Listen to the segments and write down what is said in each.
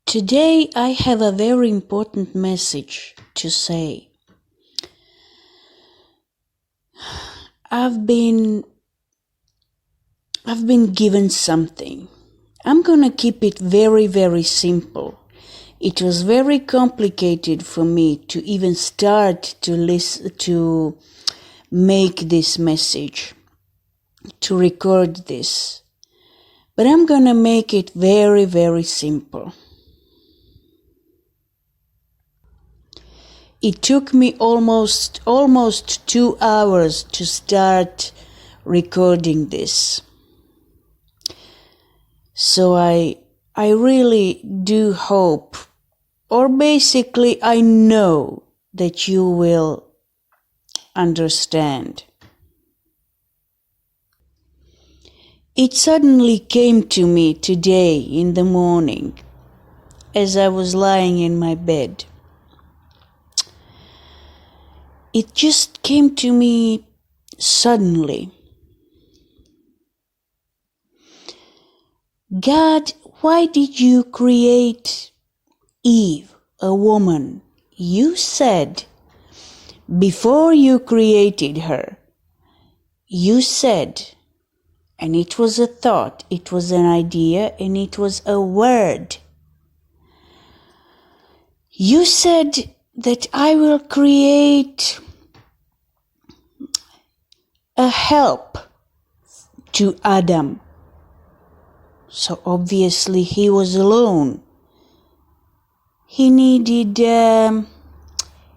Today I have a very important message to say. I've been given something. I'm gonna keep it very, very simple. It was very complicated for me to even start to make this message, to record this. But I'm gonna make it very, very simple. It took me almost 2 hours to start recording this. So I really do hope, or basically I know that you will understand. It suddenly came to me today in the morning as I was lying in my bed. It just came to me suddenly. God, why did you create Eve, a woman? You said, before you created her, you said, and it was a thought, it was an idea, and it was a word. You said that I will create a help to Adam. So obviously he was alone. He needed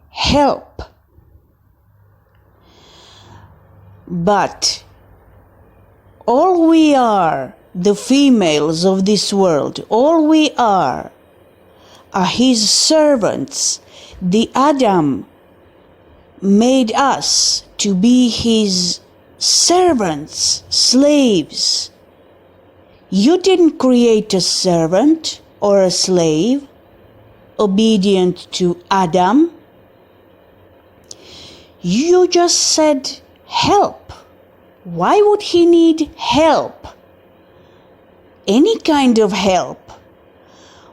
help. But all we are, the females of this world, all we are his servants. The Adam made us to be his servants, slaves. You didn't create a servant or a slave obedient to Adam. You just said help. Why would he need help? Any kind of help.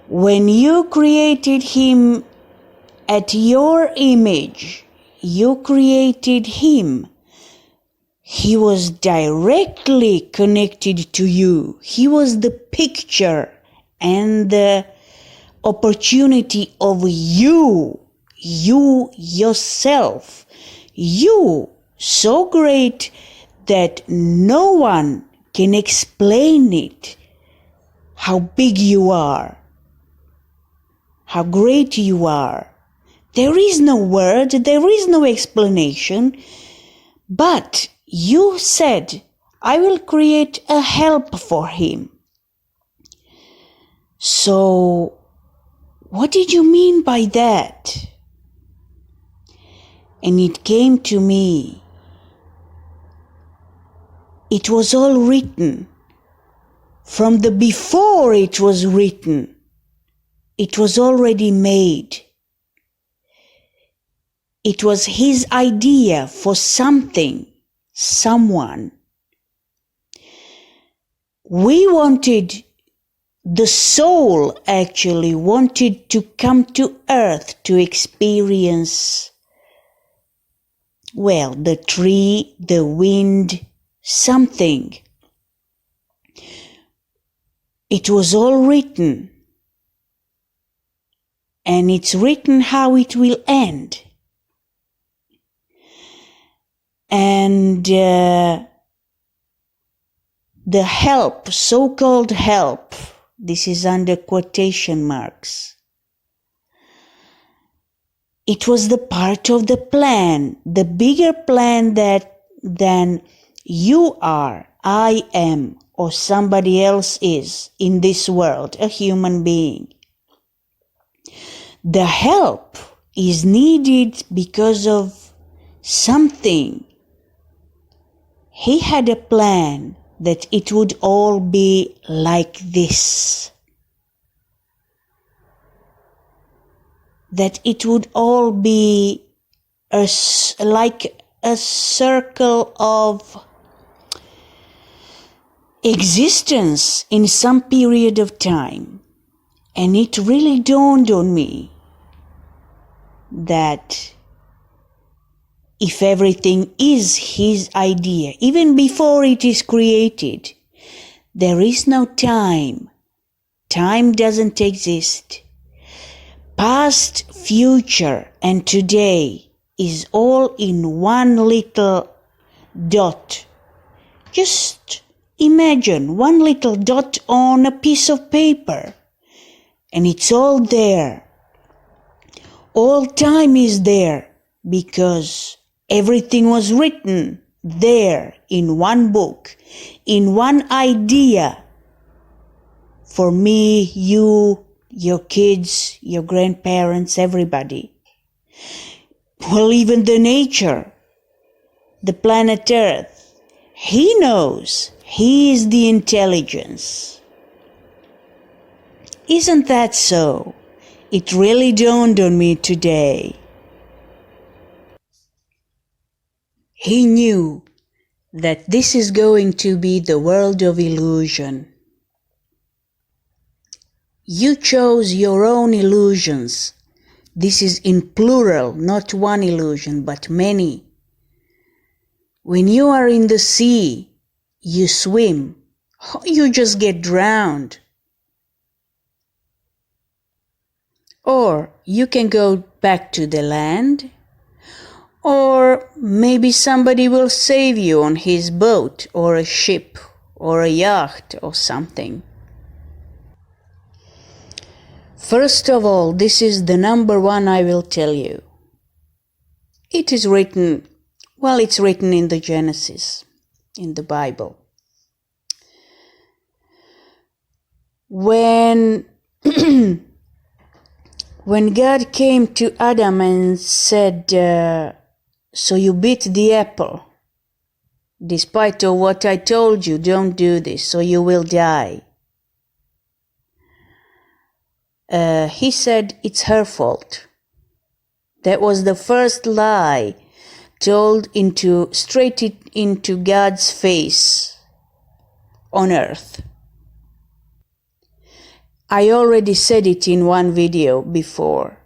When you created him at your image, you created him. He was directly connected to you. He was the picture and the opportunity of you yourself. You, so great that no one can explain it, how big you are, how great you are. There is no word, there is no explanation, but you said, I will create a help for him. So, what did you mean by that? And it came to me. It was all written. From the before it was written. It was already made. It was his idea for something, someone. We wanted, the soul actually wanted to come to earth to experience, well, the tree, the wind, something. It was all written. And it's written how it will end. And the help, so-called help, this is under quotation marks. It was the part of the plan, the bigger plan than you are, I am, or somebody else is in this world, a human being. The help is needed because of something. He had a plan that it would all be like this. That it would all be like a circle of existence in some period of time. And it really dawned on me that if everything is His idea, even before it is created, there is no time. Time doesn't exist. Past, future, and today is all in one little dot. Just imagine one little dot on a piece of paper, and it's all there. All time is there because everything was written there in one book, in one idea. For me, you, your kids, your grandparents, everybody. Well, even the nature, the planet Earth, He knows. He is the intelligence. Isn't that so? It really dawned on me today. He knew that this is going to be the world of illusion. You chose your own illusions. This is in plural, not one illusion, but many. When you are in the sea, you swim, or you just get drowned. Or you can go back to the land, or maybe somebody will save you on his boat, or a ship, or a yacht, or something. First of all, this is the number one I will tell you. It is written, well, it's written in the Genesis, in the Bible. When God came to Adam and said, so you bit the apple, despite of what I told you, don't do this, so you will die. He said it's her fault. That was the first lie told straight into God's face on earth. I already said it in one video before.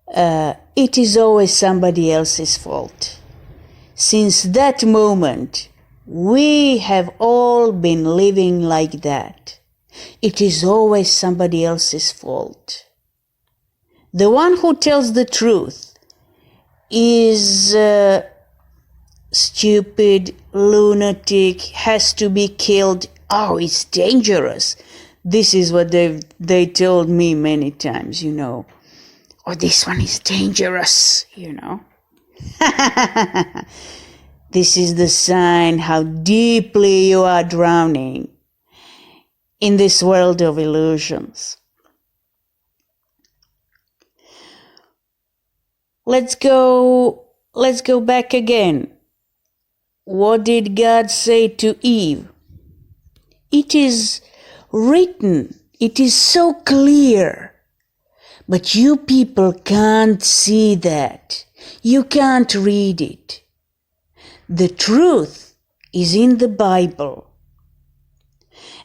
It is always somebody else's fault. Since that moment, we have all been living like that. It is always somebody else's fault. The one who tells the truth is stupid, lunatic, has to be killed. Oh, it's dangerous. This is what they told me many times, you know. Oh, this one is dangerous, you know. This is the sign how deeply you are drowning in this world of illusions. Let's go back again. What did God say to Eve? It is written. It is so clear. But you people can't see that. You can't read it. The truth is in the Bible.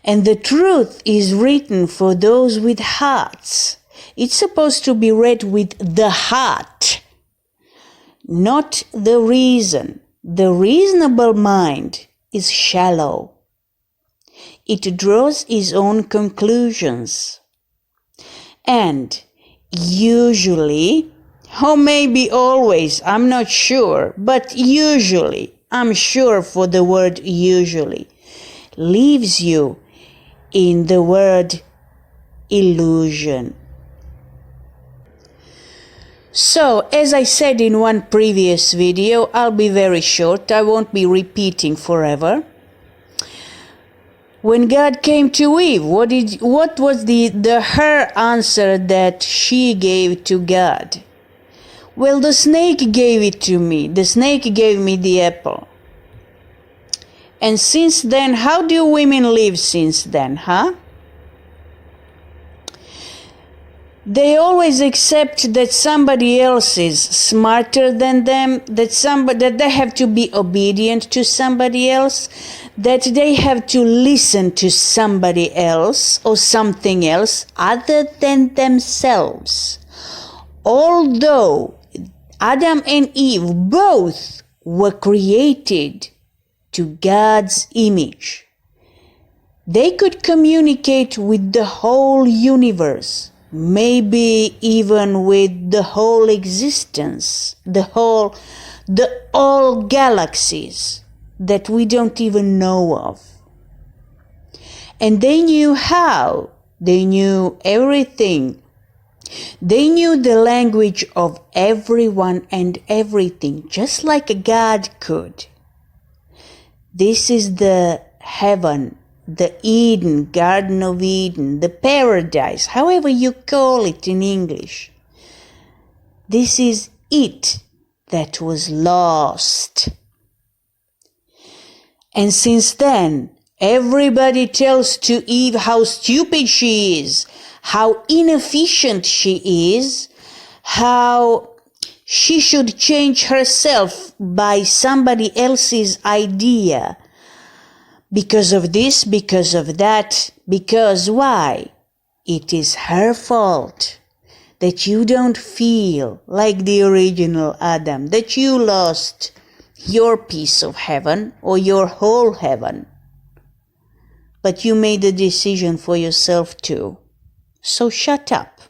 And the truth is written for those with hearts. It's supposed to be read with the heart, not the reason. The reasonable mind is shallow. It draws its own conclusions. And usually, or maybe always, I'm not sure, but usually, I'm sure for the word usually, leaves you in the word illusion. So, as I said in one previous video, I'll be very short, I won't be repeating forever. When God came to Eve, what was her answer that she gave to God? Well, the snake gave it to me. The snake gave me the apple. And since then, how do women live since then, huh? They always accept that somebody else is smarter than them, that they have to be obedient to somebody else, that they have to listen to somebody else or something else other than themselves. Although Adam and Eve both were created to God's image, they could communicate with the whole universe, maybe even with the whole existence, all galaxies that we don't even know of. And they knew how. They knew everything. They knew the language of everyone and everything, just like God could. This is the heaven, the Eden, Garden of Eden, the paradise, however you call it in English. This is it that was lost. And since then, everybody tells to Eve how stupid she is, how inefficient she is, how she should change herself by somebody else's idea. Because of this, because of that, because why? It is her fault that you don't feel like the original Adam, that you lost your piece of heaven or your whole heaven. But you made a decision for yourself too. So shut up.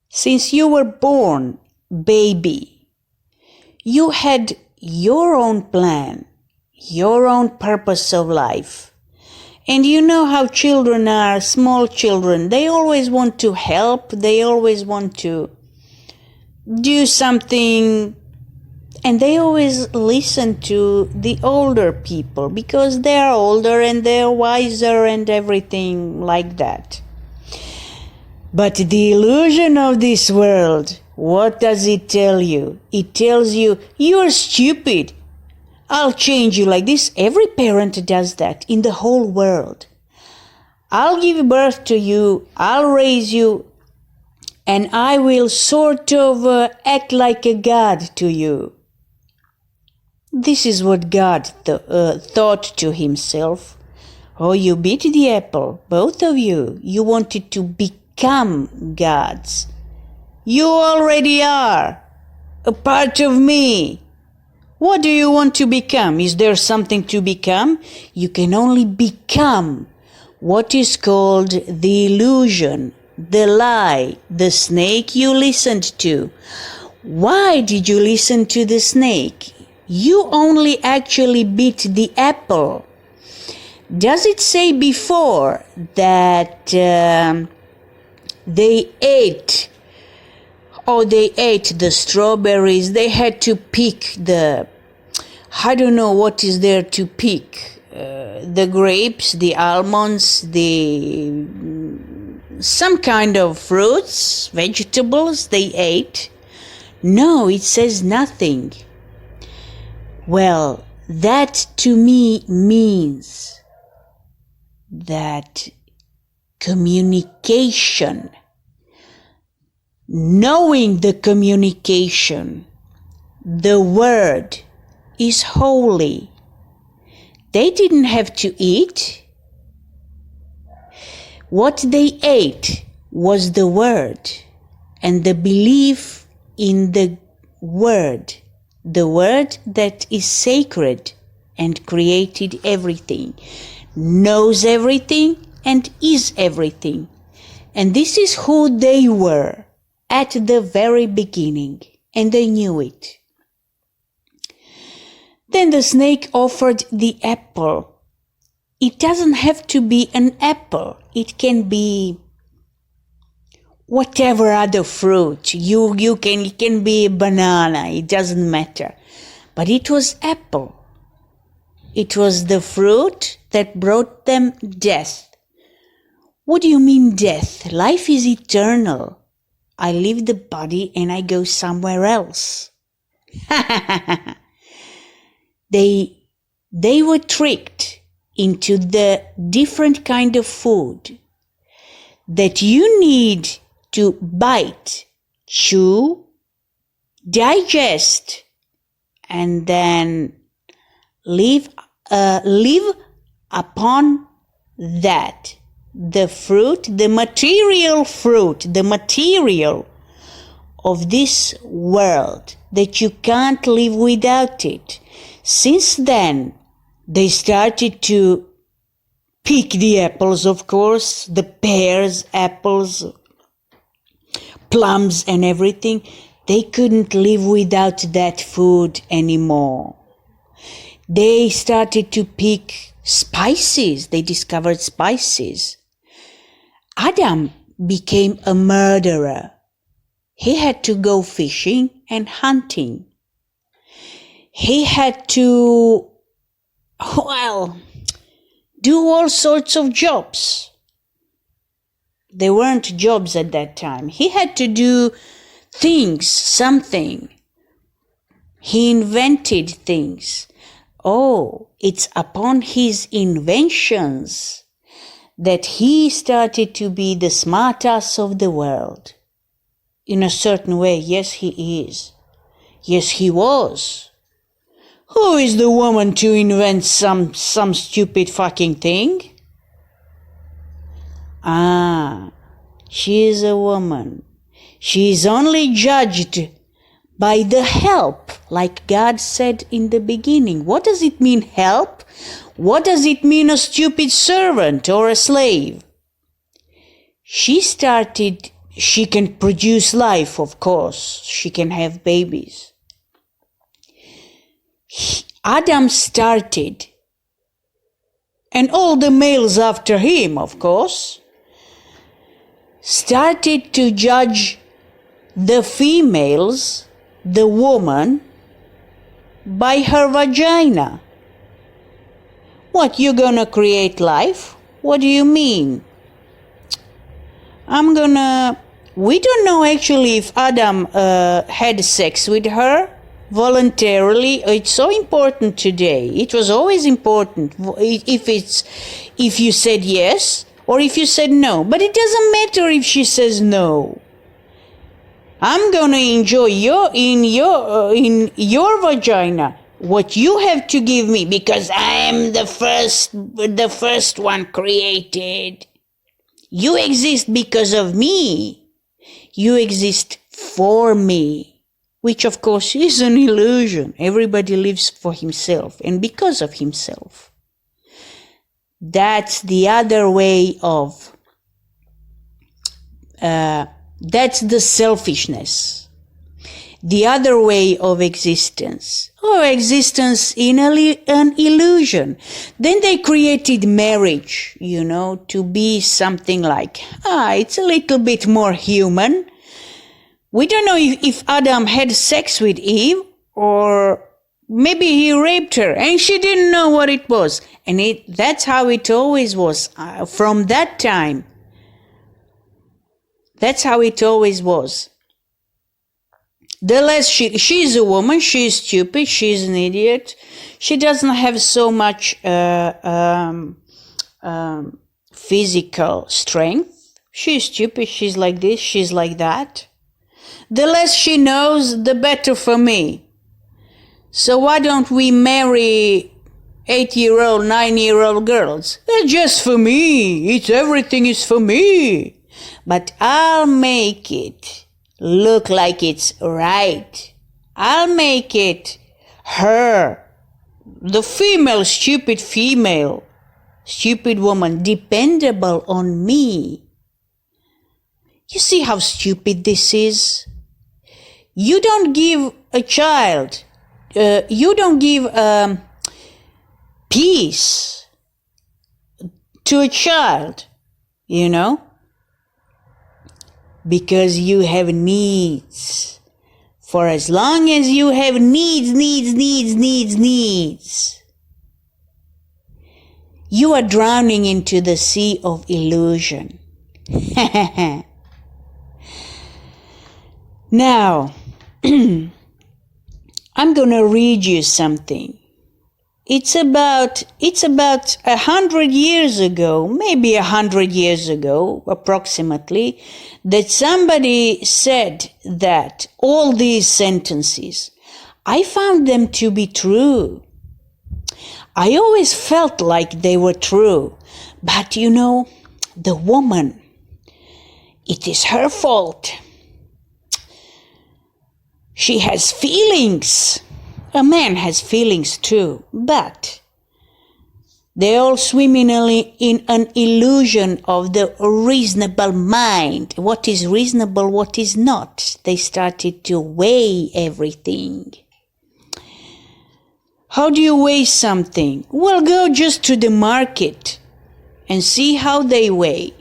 Since you were born, baby, you had your own plan, your own purpose of life. And you know how children are, small children. They always want to help. They always want to do something. And they always listen to the older people because they're older and they're wiser and everything like that. But the illusion of this world, what does it tell you? It tells you, you're stupid. I'll change you like this. Every parent does that in the whole world. I'll give birth to you, I'll raise you, and I will sort of act like a god to you. This is what God thought to himself. Oh, you beat the apple, both of you. You wanted to become gods. You already are a part of me. What do you want to become? Is there something to become? You can only become what is called the illusion, the lie, the snake you listened to. Why did you listen to the snake? You only actually beat the apple. Does it say before that they ate the strawberries? They had to pick I don't know what is there to pick. The grapes, the almonds, some kind of fruits, vegetables they ate. No, it says nothing. Well, that to me means that communication, knowing the communication, the word is holy. They didn't have to eat. What they ate was the word and the belief in the word that is sacred and created everything, knows everything and is everything. And this is who they were at the very beginning, and they knew it. Then the snake offered the apple. It doesn't have to be an apple. It can be whatever other fruit. It can be a banana. It doesn't matter. But it was apple. It was the fruit that brought them death. What do you mean death? Life is eternal. I leave the body and I go somewhere else. They were tricked into the different kind of food that you need to bite, chew, digest, and then live upon that. The fruit, the material of this world, that you can't live without it. Since then, they started to pick the apples, of course, the pears, apples, plums and everything. They couldn't live without that food anymore. They started to pick spices. They discovered spices. Adam became a murderer. He had to go fishing and hunting. He had to, do all sorts of jobs. There weren't jobs at that time. He had to do things, something. He invented things. Oh, it's upon his inventions that he started to be the smartass of the world. In a certain way, yes, he is. Yes, he was. Who is the woman to invent some stupid fucking thing? She is a woman. She is only judged by the help, like God said in the beginning. What does it mean, help? What does it mean, a stupid servant or a slave? She can produce life, of course. She can have babies. Adam started, and all the males after him, of course, started to judge the females, the woman, by her vagina. What, you gonna create life? What do you mean? We don't know actually if Adam had sex with her voluntarily. It's so important today. It was always important if you said yes or if you said no. But it doesn't matter if she says no. I'm gonna enjoy in your vagina what you have to give me, because I am the first one created. You exist because of me. You exist for me, which of course is an illusion. Everybody lives for himself and because of himself. That's the other way of, that's the selfishness. The other way of existence, or existence in an illusion. Then they created marriage, to be something like, it's a little bit more human. We don't know if Adam had sex with Eve, or maybe he raped her and she didn't know what it was. And that's how it always was from that time. That's how it always was. The less she's a woman, she's stupid, she's an idiot. She doesn't have so much physical strength. She's stupid, she's like this, she's like that. The less she knows, the better for me. So why don't we marry 8-year-old, 9-year-old girls? They're just for me. Everything is for me. But I'll make it look like it's right. I'll make it her, the stupid woman, dependable on me. You see how stupid this is? You don't give a child, you don't give peace to a child, because you have needs. For as long as you have needs, you are drowning into the sea of illusion. Now, I'm gonna read you something. It's about 100 years ago, maybe 100 years ago, approximately, that somebody said that all these sentences, I found them to be true. I always felt like they were true. But the woman, it is her fault. She has feelings. A man has feelings too, but they all swim in an illusion of the reasonable mind. What is reasonable, what is not? They started to weigh everything. How do you weigh something? Well, go just to the market and see how they weigh.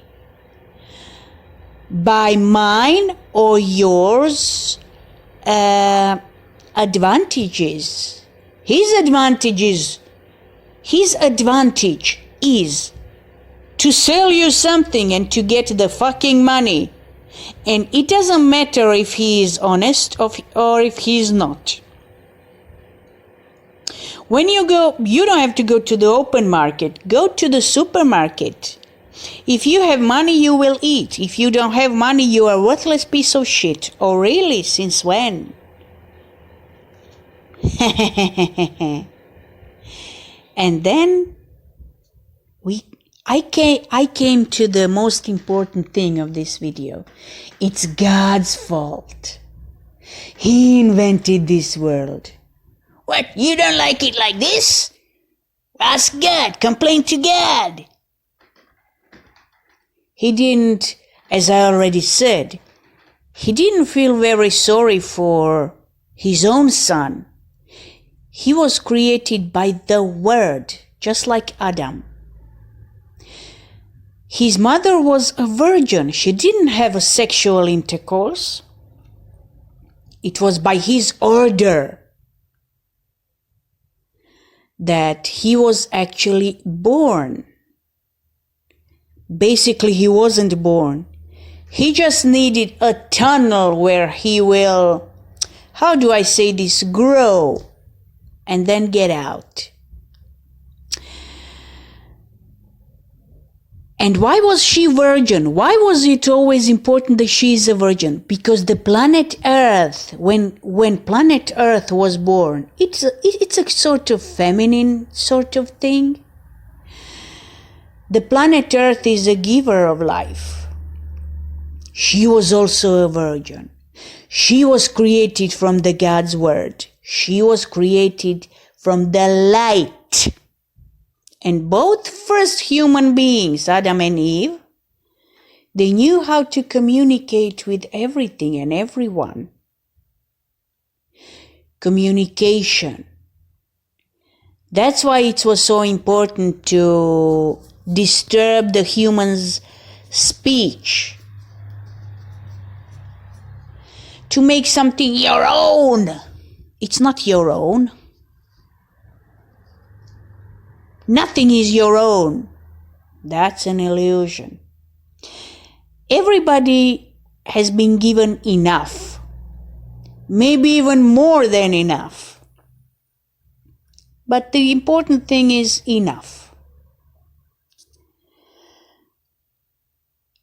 By mine or yours advantages. His advantage is to sell you something and to get the fucking money. And it doesn't matter if he is honest or if he is not. When you go, you don't have to go to the open market. Go to the supermarket. If you have money, you will eat. If you don't have money, you are a worthless piece of shit. Oh, really? Since when? And then I came to the most important thing of this video. It's God's fault. He invented this world. What, you don't like it like this? Ask God, complain to God. He didn't, as I already said, he didn't feel very sorry for his own son. He was created by the Word, just like Adam. His mother was a virgin. She didn't have a sexual intercourse. It was by his order that he was actually born. Basically, he wasn't born. He just needed a tunnel where he will, how do I say this, grow and then get out. And why was she virgin? Why was it always important that she is a virgin? Because the planet Earth, when planet Earth was born, it's a sort of feminine sort of thing. The planet Earth is a giver of life. She was also a virgin. She was created from the God's word. She was created from the light. And both first human beings, Adam and Eve, they knew how to communicate with everything and everyone. Communication. That's why it was so important to disturb the human's speech. To make something your own. It's not your own. Nothing is your own. That's an illusion. Everybody has been given enough. Maybe even more than enough. But the important thing is enough.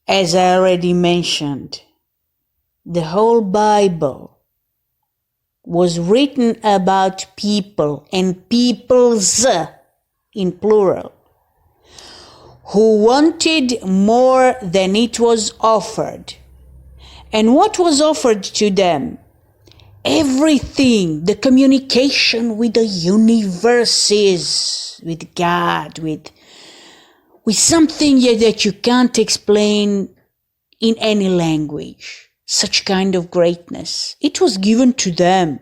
As I already mentioned, the whole Bible was written about people and peoples in plural, who wanted more than it was offered. And what was offered to them? Everything, the communication with the universes, with God, with something that you can't explain in any language. Such kind of greatness. It was given to them.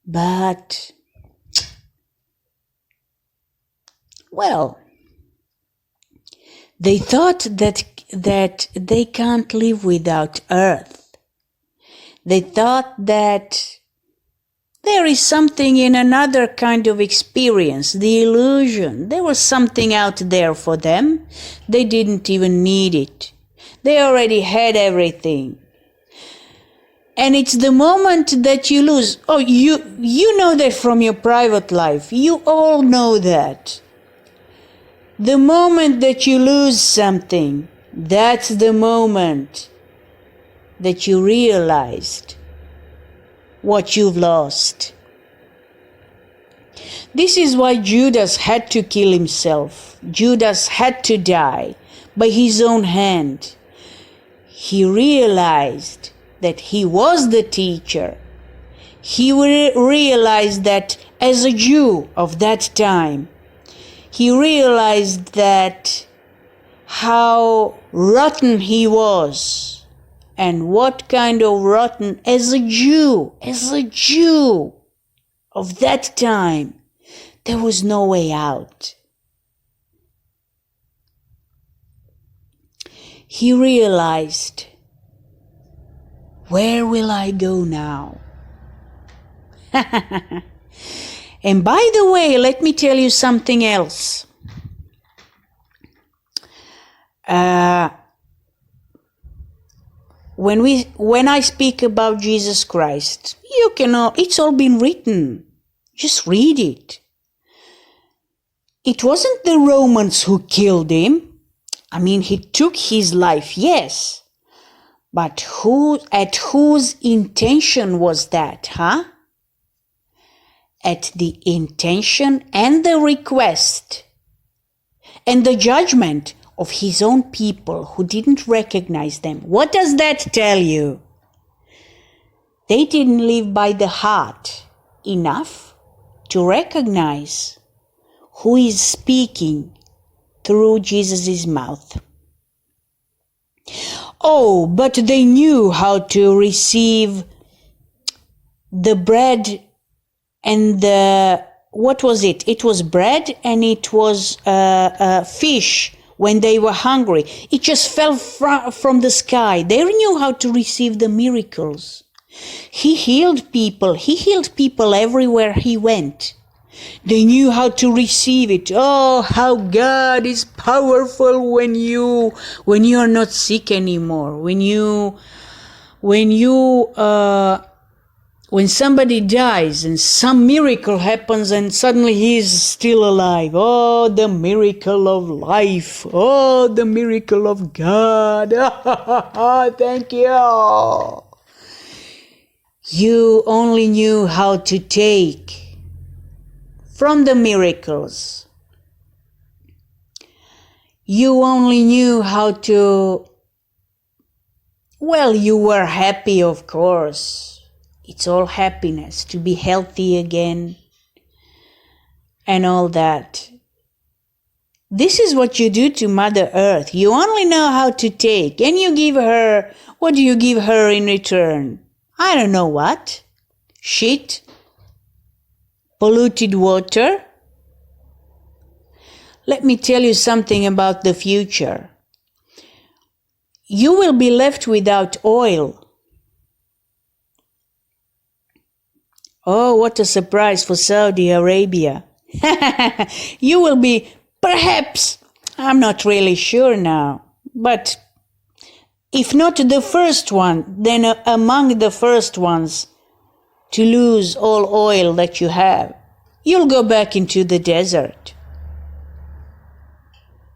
But well, they thought that they can't live without earth. They thought that there is something in another kind of experience, the illusion. There was something out there for them. They didn't even need it. They already had everything. And it's the moment that you lose. Oh, you know that from your private life. You all know that. The moment that you lose something, that's the moment that you realized what you've lost. This is why Judas had to kill himself. Judas had to die by his own hand. He realized that he was the teacher. He realized that as a Jew of that time, he realized that how rotten he was, and what kind of rotten as a Jew of that time, there was no way out. He realized, where will I go now? And by the way, let me tell you something else. When I speak about Jesus Christ, it's all been written. Just read it. It wasn't the Romans who killed him. I mean, he took his life, yes. But at whose intention was that, huh? At the intention and the request and the judgment of his own people who didn't recognize them. What does that tell you? They didn't live by the heart enough to recognize who is speaking through Jesus' mouth. Oh, but they knew how to receive the bread and what was it? It was bread and it was fish when they were hungry. It just fell from the sky. They knew how to receive the miracles. He healed people. He healed people everywhere he went. They knew how to receive it. Oh, how God is powerful when you are not sick anymore. When somebody dies and some miracle happens and suddenly he is still alive. Oh, the miracle of life. Oh, the miracle of God. Thank you. You only knew how to take from the miracles. You only knew how to, well, you were happy, of course. It's all happiness to be healthy again and all that. This is what you do to Mother Earth. You only know how to take, and you give her, what do you give her in return? I don't know what. Shit. Polluted water. Let me tell you something about the future. You will be left without oil. Oh, what a surprise for Saudi Arabia. You will be, perhaps, I'm not really sure now, but if not the first one, then among the first ones to lose all oil that you have. You'll go back into the desert.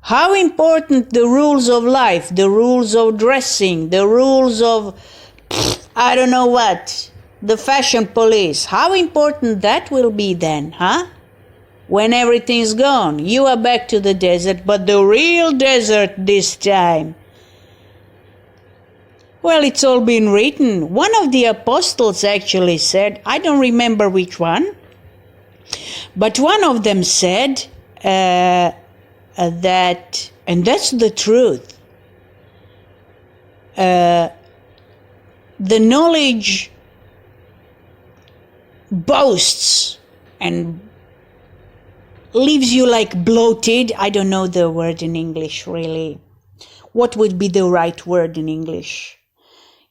How important the rules of life, the rules of dressing, the rules of, I don't know what, the fashion police, how important that will be then, huh? When everything's gone, you are back to the desert, but the real desert this time. Well, it's all been written. One of the apostles actually said, I don't remember which one, but one of them said that, and that's the truth, the knowledge boasts and leaves you like bloated. I don't know the word in English really. What would be the right word in English?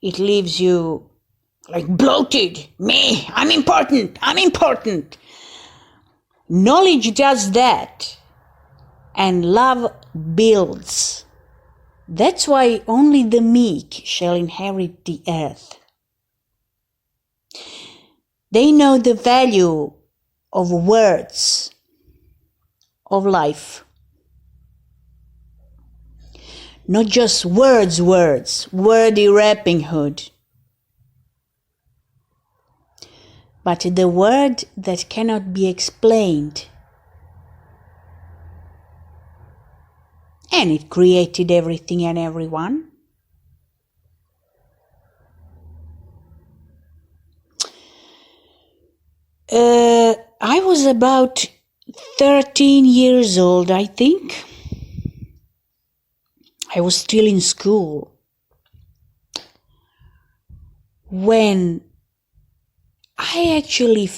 It leaves you like bloated. Me, I'm important. Knowledge does that. And love builds. That's why only the meek shall inherit the earth. They know the value of words, of life. Not just words, wordy rapping hood. but the word that cannot be explained. And it created everything and everyone. I was about 13 years old, I think. I was still in school when I actually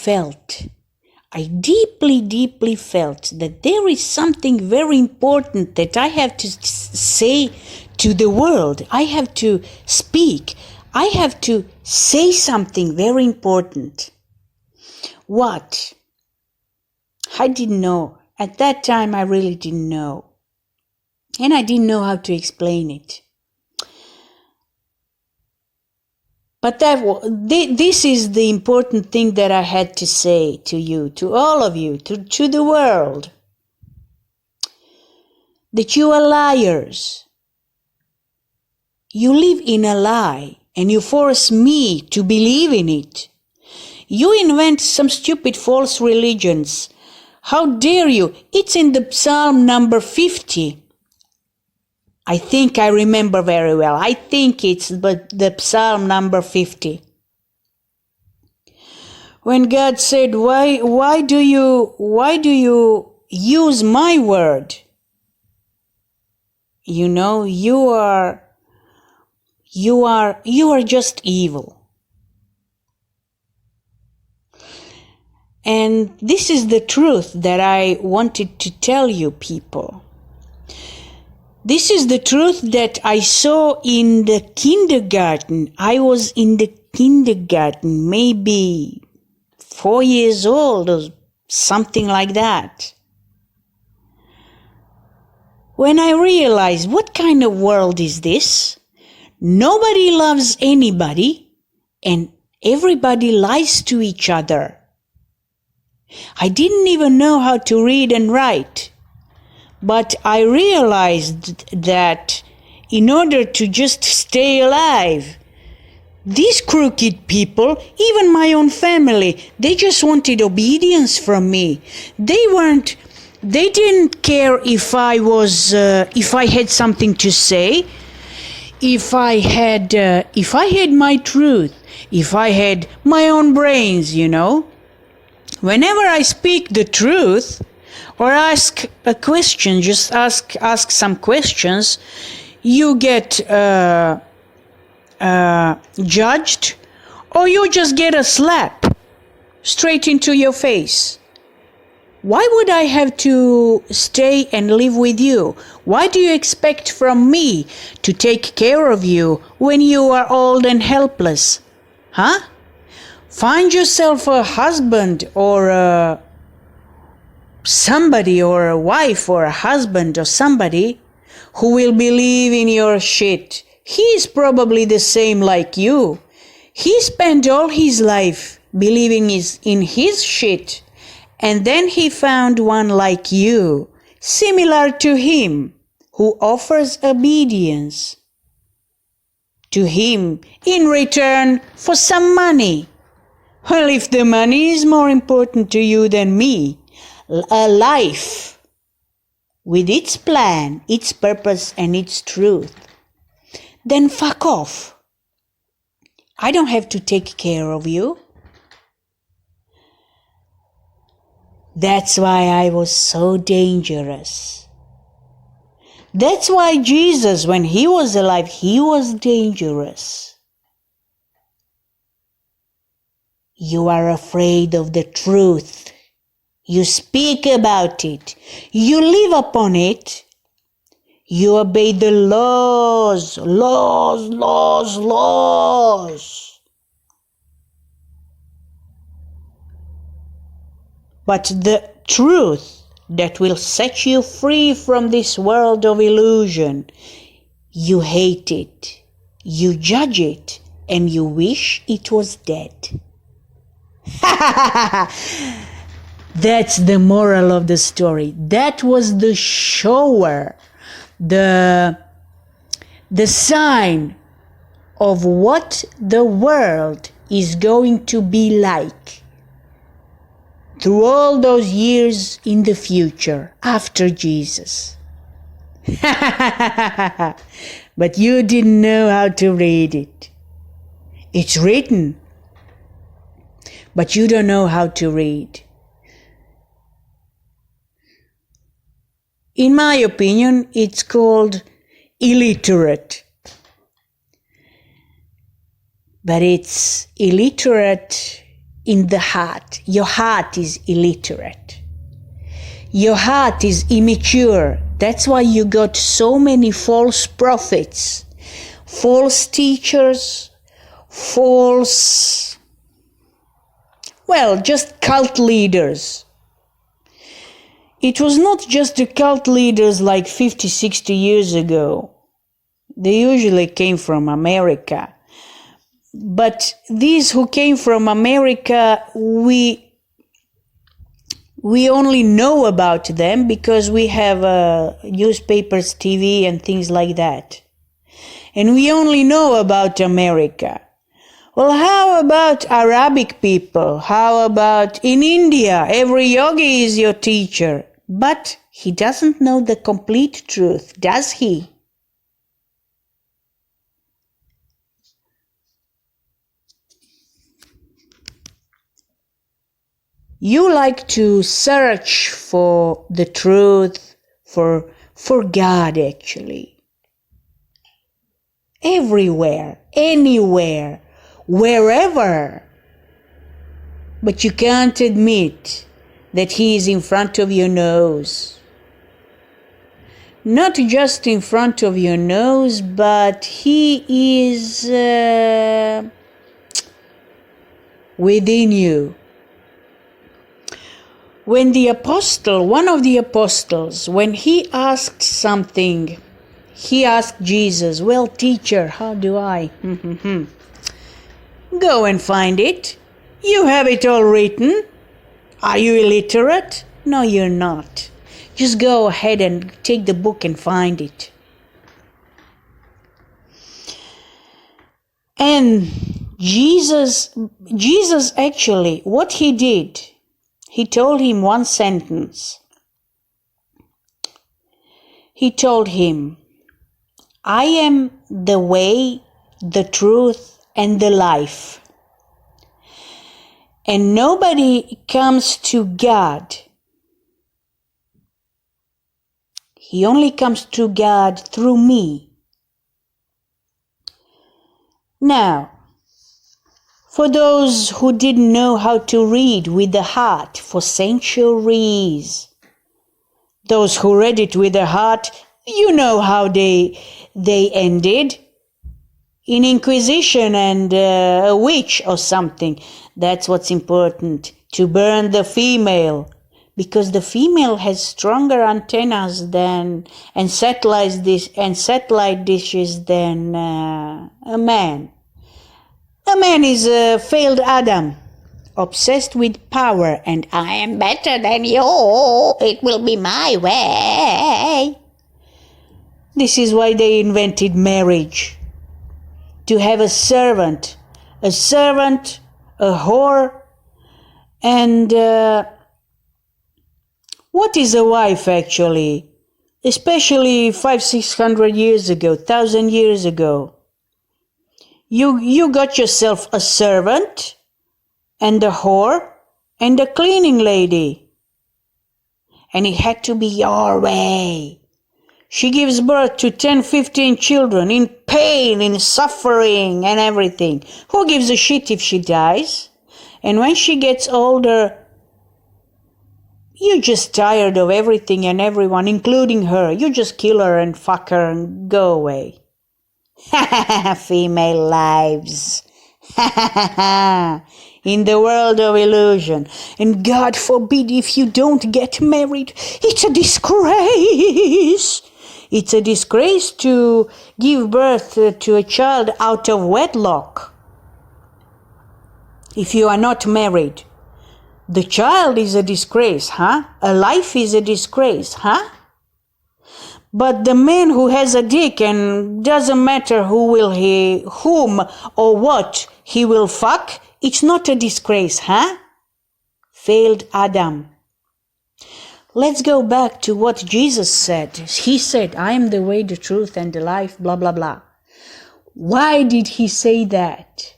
I deeply felt that there is something very important that I have to say to the world. I have to speak. I have to say something very important. What? I didn't know. At that time, I really didn't know. And I didn't know how to explain it. But this is the important thing that I had to say to you, to all of you, to the world. That you are liars. You live in a lie and you force me to believe in it. You invent some stupid false religions. How dare you? It's in the Psalm number 50. I think I remember very well. I think it's the Psalm number 50. When God said, why do you use my word? You know, you are just evil. And this is the truth that I wanted to tell you people. This is the truth that I saw in the kindergarten. I was in the kindergarten, maybe 4 years old or something like that. When I realized, what kind of world is this? Nobody loves anybody and everybody lies to each other. I didn't even know how to read and write. But I realized that in order to just stay alive, these crooked people, even my own family, they just wanted obedience from me. They didn't care if I had something to say, if I had my truth, if I had my own brains, you know. Whenever I speak the truth, or ask a question, just ask some questions, you get judged, or you just get a slap straight into your face. Why would I have to stay and live with you? Why do you expect from me to take care of you when you are old and helpless? Huh? Find yourself a husband or somebody, or a wife or a husband or somebody who will believe in your shit. He's probably the same like you. He spent all his life believing in his shit, and then he found one like you, similar to him, who offers obedience to him in return for some money. Well, if the money is more important to you than me, a life with its plan, its purpose, and its truth, then fuck off. I don't have to take care of you. That's why I was so dangerous. That's why Jesus, when he was alive, he was dangerous. You are afraid of the truth. You speak about it. You live upon it. You obey the laws. But the truth that will set you free from this world of illusion, you hate it. You judge it, and you wish it was dead. That's the moral of the story. That was the shower, the sign of what the world is going to be like through all those years in the future, after Jesus. But you didn't know how to read it. It's written, but you don't know how to read. In my opinion, it's called illiterate. But it's illiterate in the heart. Your heart is illiterate. Your heart is immature. That's why you got so many false prophets, false teachers, just cult leaders. It was not just the cult leaders like 50, 60 years ago. They usually came from America. But these who came from America, we only know about them because we have newspapers, TV, and things like that. And we only know about America. Well, how about Arabic people? How about in India? Every yogi is your teacher. But he doesn't know the complete truth, does he? You like to search for the truth, for God actually. Everywhere, anywhere, wherever. But you can't admit that he is in front of your nose. Not just in front of your nose, but he is within you. When one of the apostles, when he asked something, he asked Jesus, well, teacher, how do I? Go and find it. You have it all written. Are you illiterate? No, you're not. Just go ahead and take the book and find it. And Jesus actually, what he did, he told him one sentence. He told him, I am the way, the truth, and the life. And nobody comes to God. He only comes to God through me. Now, for those who didn't know how to read with the heart for centuries, those who read it with their heart, you know how they ended. In Inquisition and a witch or something. That's what's important, to burn the female, because the female has stronger antennas and satellite dishes than a man. A man is a failed Adam, obsessed with power, and I am better than you, it will be my way. This is why they invented marriage. To have a servant, a whore, and what is a wife actually? Especially 500-600 years ago, 1,000 years ago. You got yourself a servant, and a whore, and a cleaning lady. And it had to be your way. She gives birth to 10, 15 children in pain, in suffering and everything. Who gives a shit if she dies? And when she gets older, you're just tired of everything and everyone, including her. You just kill her and fuck her and go away. Female lives. In the world of illusion. And God forbid if you don't get married. It's a disgrace. It's a disgrace to give birth to a child out of wedlock. If you are not married. The child is a disgrace, huh? A life is a disgrace, huh? But the man who has a dick and doesn't matter whom or what he will fuck, it's not a disgrace, huh? failed Adam. Let's go back to what Jesus said. He said, I am the way, the truth, and the life, blah, blah, blah. Why did he say that?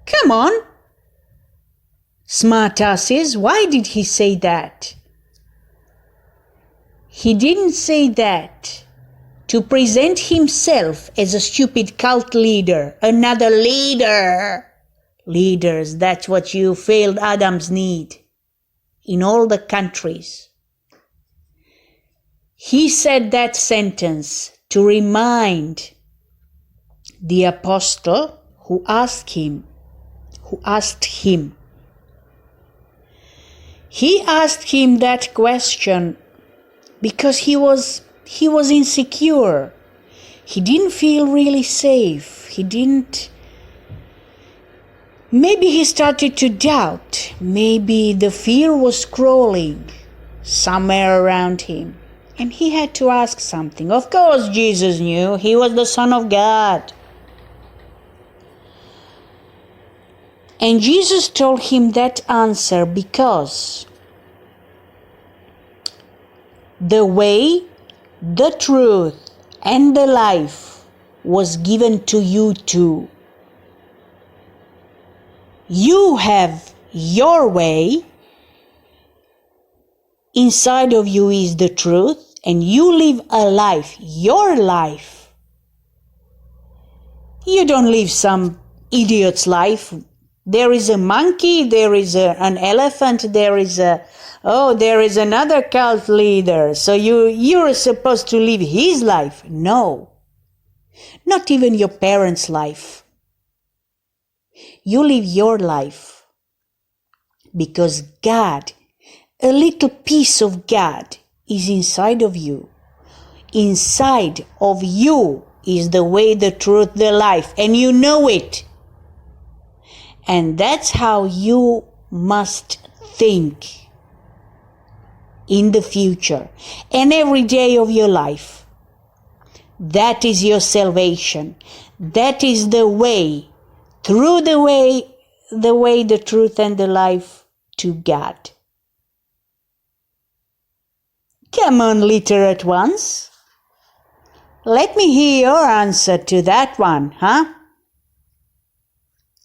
Come on, smartasses, why did he say that? He didn't say that to present himself as a stupid cult leader, another leader. Leaders, that's what you failed Adams need in all the countries. He said that sentence to remind the apostle who asked him. He asked him that question because he was insecure. He didn't feel really safe. Maybe he started to doubt. Maybe the fear was crawling somewhere around him. And he had to ask something. Of course, Jesus knew. He was the Son of God. And Jesus told him that answer because the way, the truth, and the life was given to you too. You have your way. Inside of you is the truth, and you live a life, your life. You don't live some idiot's life. There is a monkey, there is an elephant, there is another cult leader. So you're supposed to live his life. No, not even your parents' life. You live your life because God, a little piece of God is inside of you. Inside of you is the way, the truth, the life, and you know it. And that's how you must think in the future and every day of your life. That is your salvation. That is the way, through the way, the truth, and the life to God. Come on, literate ones. Let me hear your answer to that one, huh?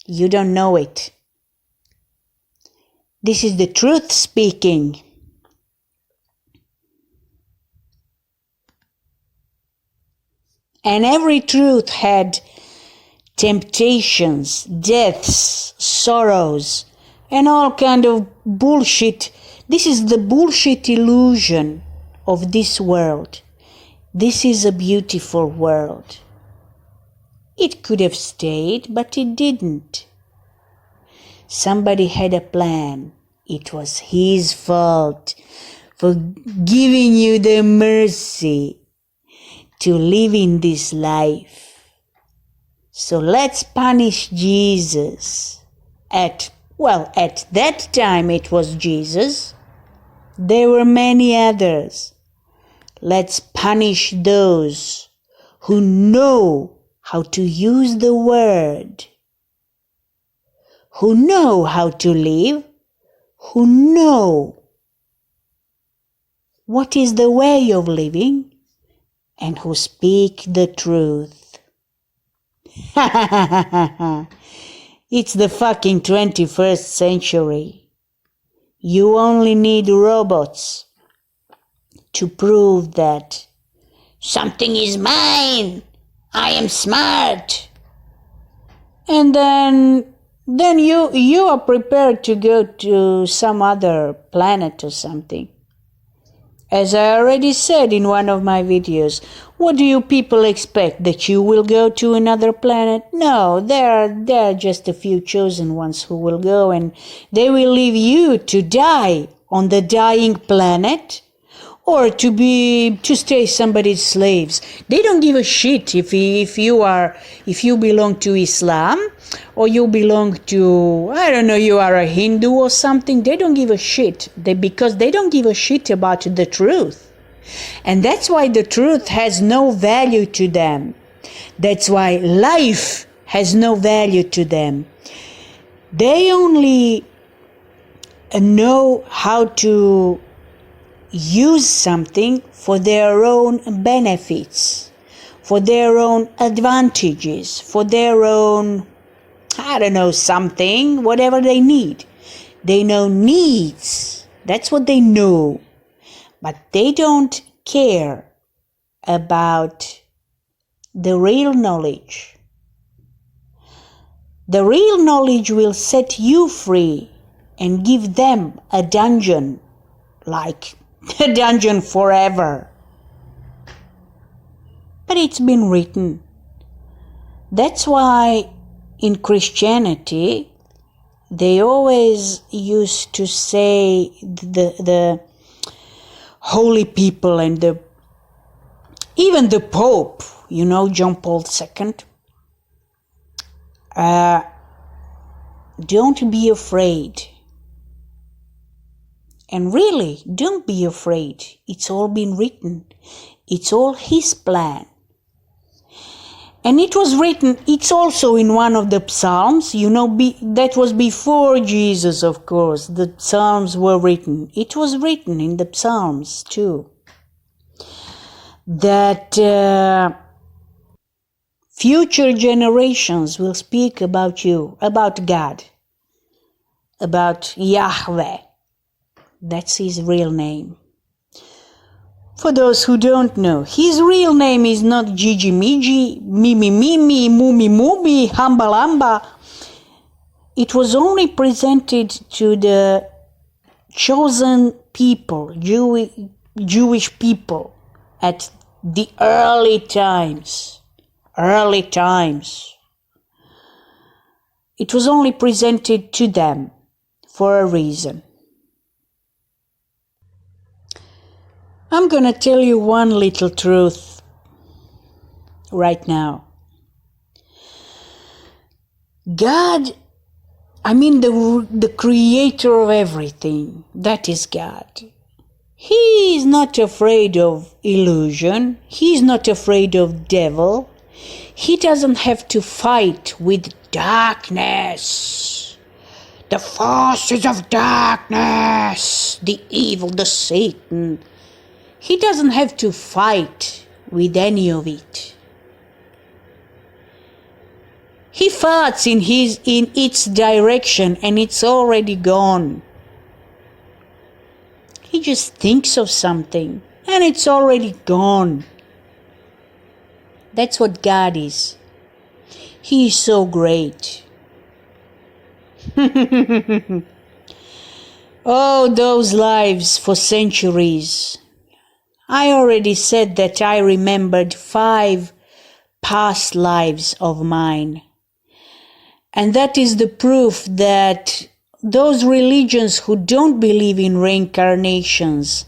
You don't know it. This is the truth speaking. And every truth had temptations, deaths, sorrows, and all kind of bullshit. This is the bullshit illusion of this world. This is a beautiful world. It could have stayed, but it didn't. Somebody had a plan. It was his fault for giving you the mercy to live in this life. So let's punish Jesus. At that time it was Jesus. There were many others. Let's punish those who know how to use the word, who know how to live, who know what is the way of living, and who speak the truth. It's the fucking 21st century. You only need robots to prove that something is mine. I am smart. And then you are prepared to go to some other planet or something. As I already said in one of my videos, what do you people expect? That you will go to another planet? No, there are just a few chosen ones who will go, and they will leave you to die on the dying planet, or to stay somebody's slaves. They don't give a shit if you belong to Islam, or you belong to, I don't know, you are a Hindu or something. They don't give a shit. Because they don't give a shit about the truth. And that's why the truth has no value to them. That's why life has no value to them. They only know how to use something for their own benefits, for their own advantages, for their own, I don't know, something, whatever they need. They know needs. That's what they know. But they don't care about the real knowledge. The real knowledge will set you free and give them a dungeon, like a dungeon forever. But it's been written. That's why in Christianity they always used to say, the holy people and even the Pope, John Paul II, don't be afraid. And really, don't be afraid. It's all been written. It's all His plan. And it was written, it's also in one of the Psalms, that was before Jesus, of course. The Psalms were written. It was written in the Psalms too, that future generations will speak about you, about God, about Yahweh. That's His real name. For those who don't know, His real name is not Gigi Migi, Mimi Mimi, Mumi Mumi, Hamba Lamba. It was only presented to the chosen people, Jewish people, at the early times. It was only presented to them for a reason. I'm going to tell you one little truth right now. God, the creator of everything, that is God. He is not afraid of illusion. He is not afraid of devil. He doesn't have to fight with darkness, the forces of darkness, the evil, the Satan. He doesn't have to fight with any of it. He farts in its direction and it's already gone. He just thinks of something and it's already gone. That's what God is. He is so great. Oh, those lives for centuries. I already said that I remembered 5 past lives of mine. And that is the proof that those religions who don't believe in reincarnations,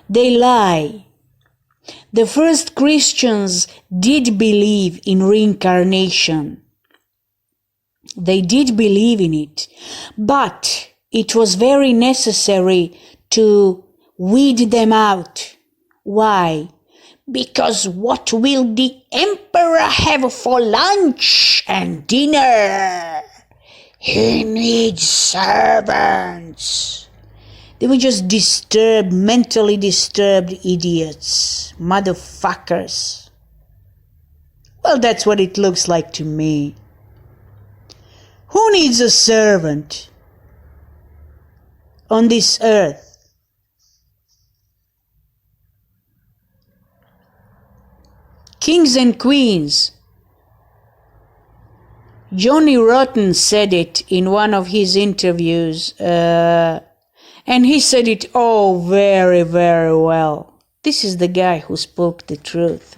they lie. The first Christians did believe in reincarnation. They did believe in it. But it was very necessary to weed them out. Why? Because what will the emperor have for lunch and dinner? He needs servants. They were just mentally disturbed idiots, motherfuckers. Well, that's what it looks like to me. Who needs a servant on this earth? Kings and queens. Johnny Rotten said it in one of his interviews, and he said it very, very well. This is the guy who spoke the truth.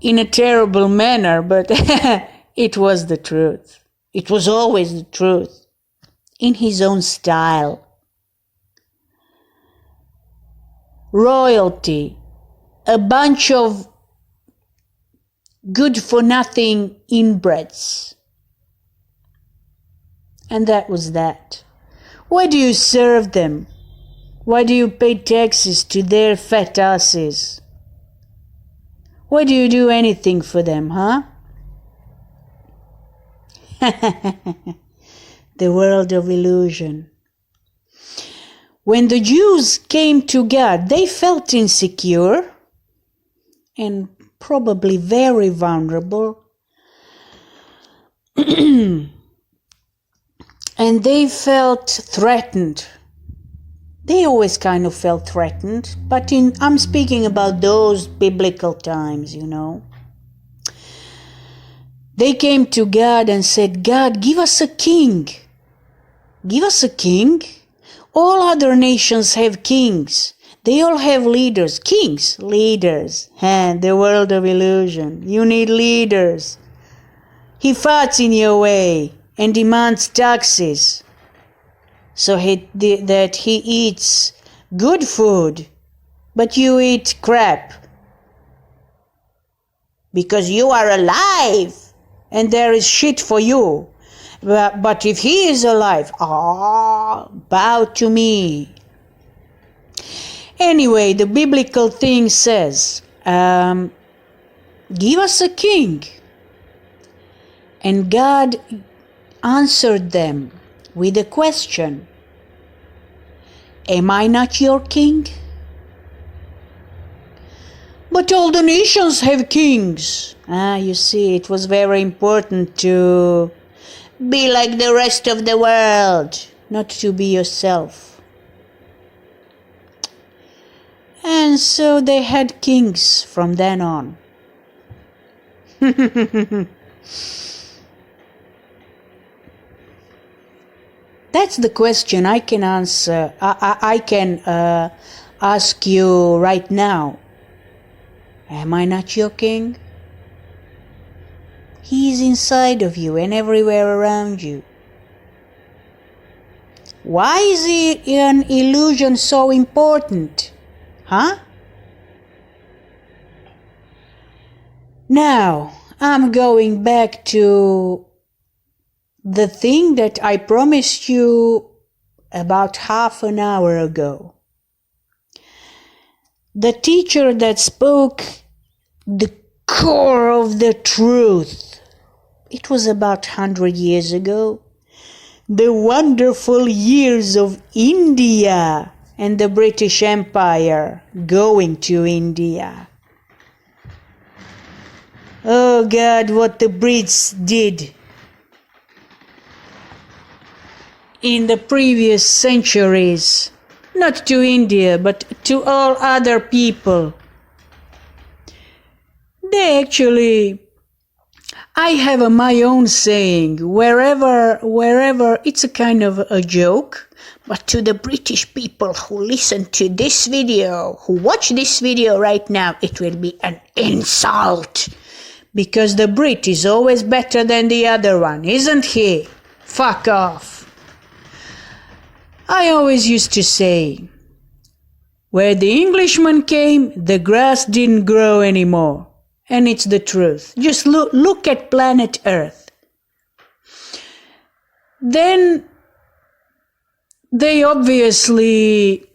In a terrible manner, but it was the truth. It was always the truth. In his own style. Royalty. A bunch of good-for-nothing inbreds. And that was that. Why do you serve them? Why do you pay taxes to their fat asses? Why do you do anything for them, huh? The world of illusion. When the Jews came to God, they felt insecure and probably very vulnerable. And they felt threatened. They always kind of felt threatened, but I'm speaking about those biblical times, you know. They came to God and said, God, give us a king. Give us a king. All other nations have kings. They all have leaders. Kings, leaders. And the world of illusion. You need leaders. He farts in your way and demands taxes. So that he eats good food, but you eat crap. Because you are alive and there is shit for you. But if he is alive, bow to me. Anyway, the biblical thing says, give us a king. And God answered them with a question. Am I not your king? But all the nations have kings. You see, it was very important to be like the rest of the world, not to be yourself. And so they had kings from then on. That's the question I can answer. I can ask you right now. Am I not your king? He is inside of you and everywhere around you. Why is an illusion so important? Huh? Now, I'm going back to the thing that I promised you about half an hour ago. The teacher that spoke the core of the truth. It was about 100 years ago. The wonderful years of India and the British Empire, going to India. Oh God, what the Brits did in the previous centuries, not to India, but to all other people. They actually, I have my own saying, wherever, it's a kind of a joke, but to the British people who listen to this video, who watch this video right now, it will be an insult. Because the Brit is always better than the other one, isn't he? Fuck off. I always used to say, where the Englishman came, the grass didn't grow anymore. And it's the truth. Just look at planet Earth. Then they obviously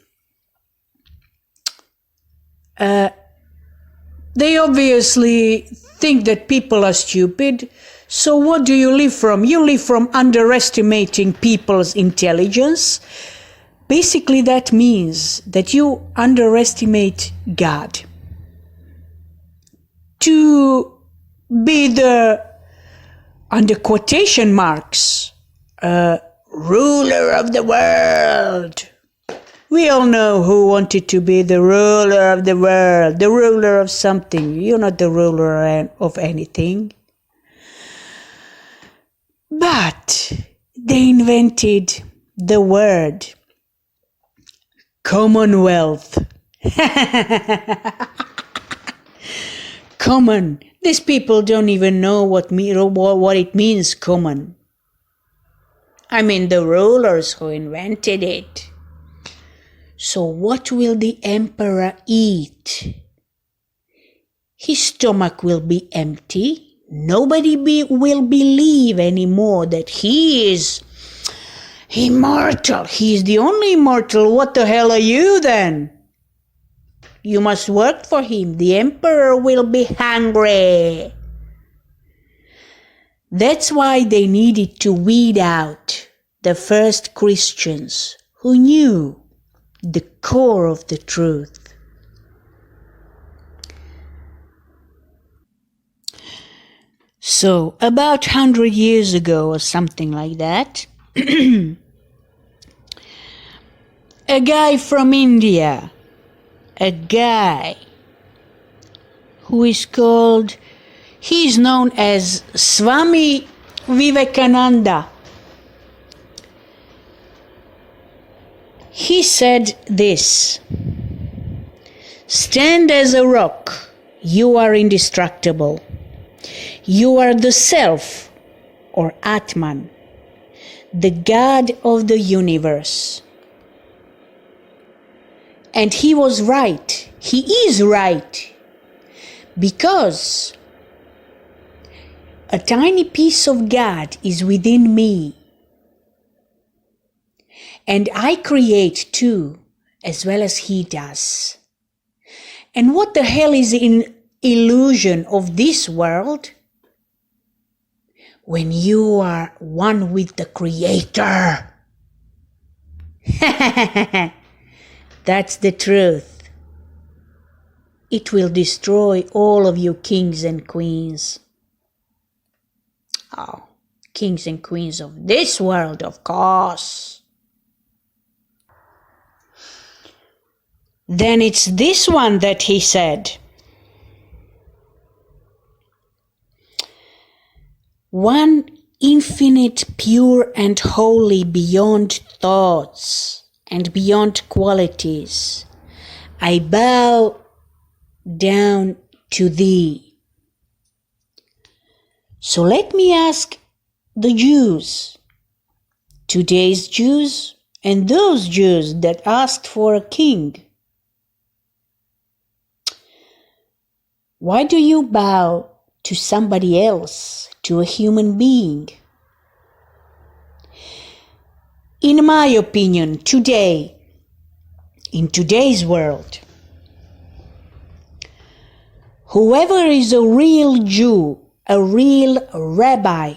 think that people are stupid. So what do you live from? You live from underestimating people's intelligence. Basically, that means that you underestimate God. To be the, under quotation marks, ruler of the world. We all know who wanted to be the ruler of the world, the ruler of something. You're not the ruler of anything. But they invented the word Commonwealth. Common. These people don't even know what it means, common. I mean, the rulers who invented it. So what will the emperor eat? His stomach will be empty. Nobody will believe anymore that he is immortal. He is the only immortal. What the hell are you then? You must work for him. The emperor will be hungry. That's why they needed to weed out the first Christians who knew the core of the truth. So, about 100 years ago or something like that, a guy from India, a guy who is called, he is known as Swami Vivekananda. He said this: "Stand as a rock, you are indestructible. You are the self, or Atman, the God of the universe." And he was right. He is right. Because a tiny piece of God is within me. And I create too, as well as he does. And what the hell is an illusion of this world? When you are one with the Creator. That's the truth. It will destroy all of you kings and queens. Oh, kings and queens of this world, of course. Then it's this one that he said. One infinite, pure and holy beyond thoughts and beyond qualities, I bow down to thee. So let me ask the Jews, today's Jews and those Jews that asked for a king, why do you bow to somebody else, to a human being? In my opinion, today, in today's world, whoever is a real Jew, a real rabbi,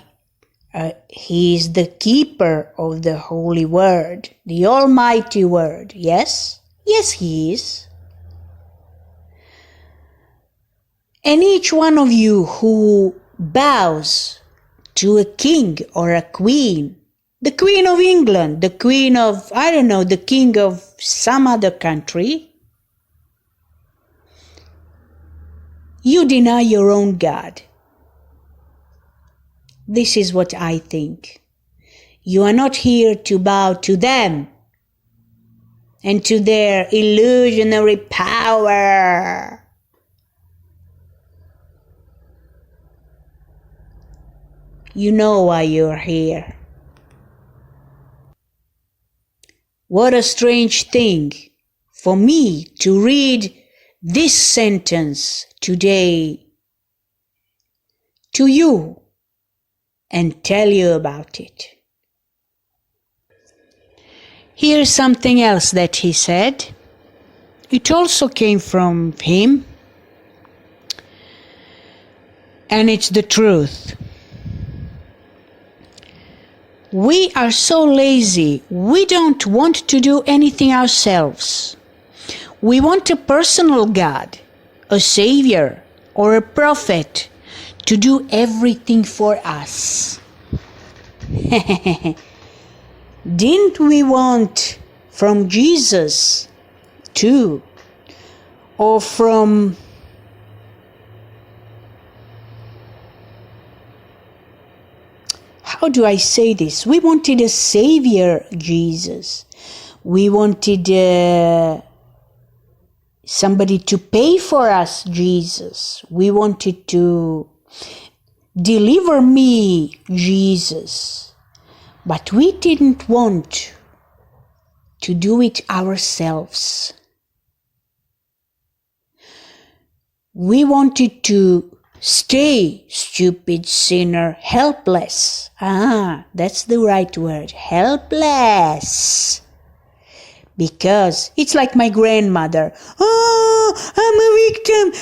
he is the keeper of the holy word, the almighty word, yes? Yes, he is. And each one of you who bows to a king or a queen, the Queen of England, the Queen of, I don't know, the King of some other country, you deny your own God. This is what I think. You are not here to bow to them and to their illusionary power. You know why you're here. What a strange thing for me to read this sentence today to you and tell you about it. Here's something else that he said. It also came from him, and it's the truth. We are so lazy, we don't want to do anything ourselves. We want a personal God, a savior, or a prophet to do everything for us. Didn't we want from Jesus too? Or from how do I say this? We wanted a savior, Jesus. We wanted somebody to pay for us, Jesus. We wanted to deliver me, Jesus. But we didn't want to do it ourselves. We wanted to stay, stupid sinner, helpless. That's the right word, helpless. Because it's like my grandmother. I'm a victim.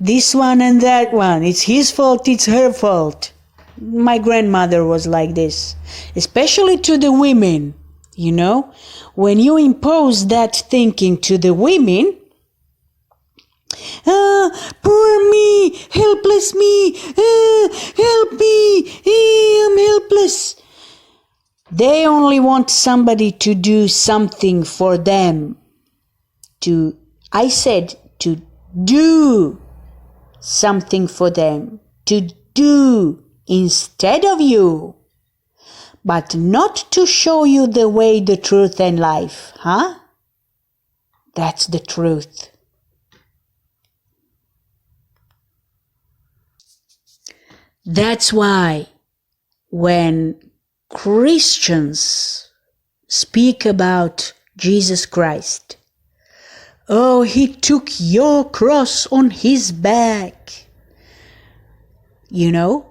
This one and that one. It's his fault, it's her fault. My grandmother was like this, especially to the women, you know. When you impose that thinking to the women, poor me, helpless me, help me, I'm helpless. They only want somebody to do something for them. I said to do something for them, to do instead of you, but not to show you the way, the truth, and life, huh? That's the truth. That's why when Christians speak about Jesus Christ, oh, he took your cross on his back, you know,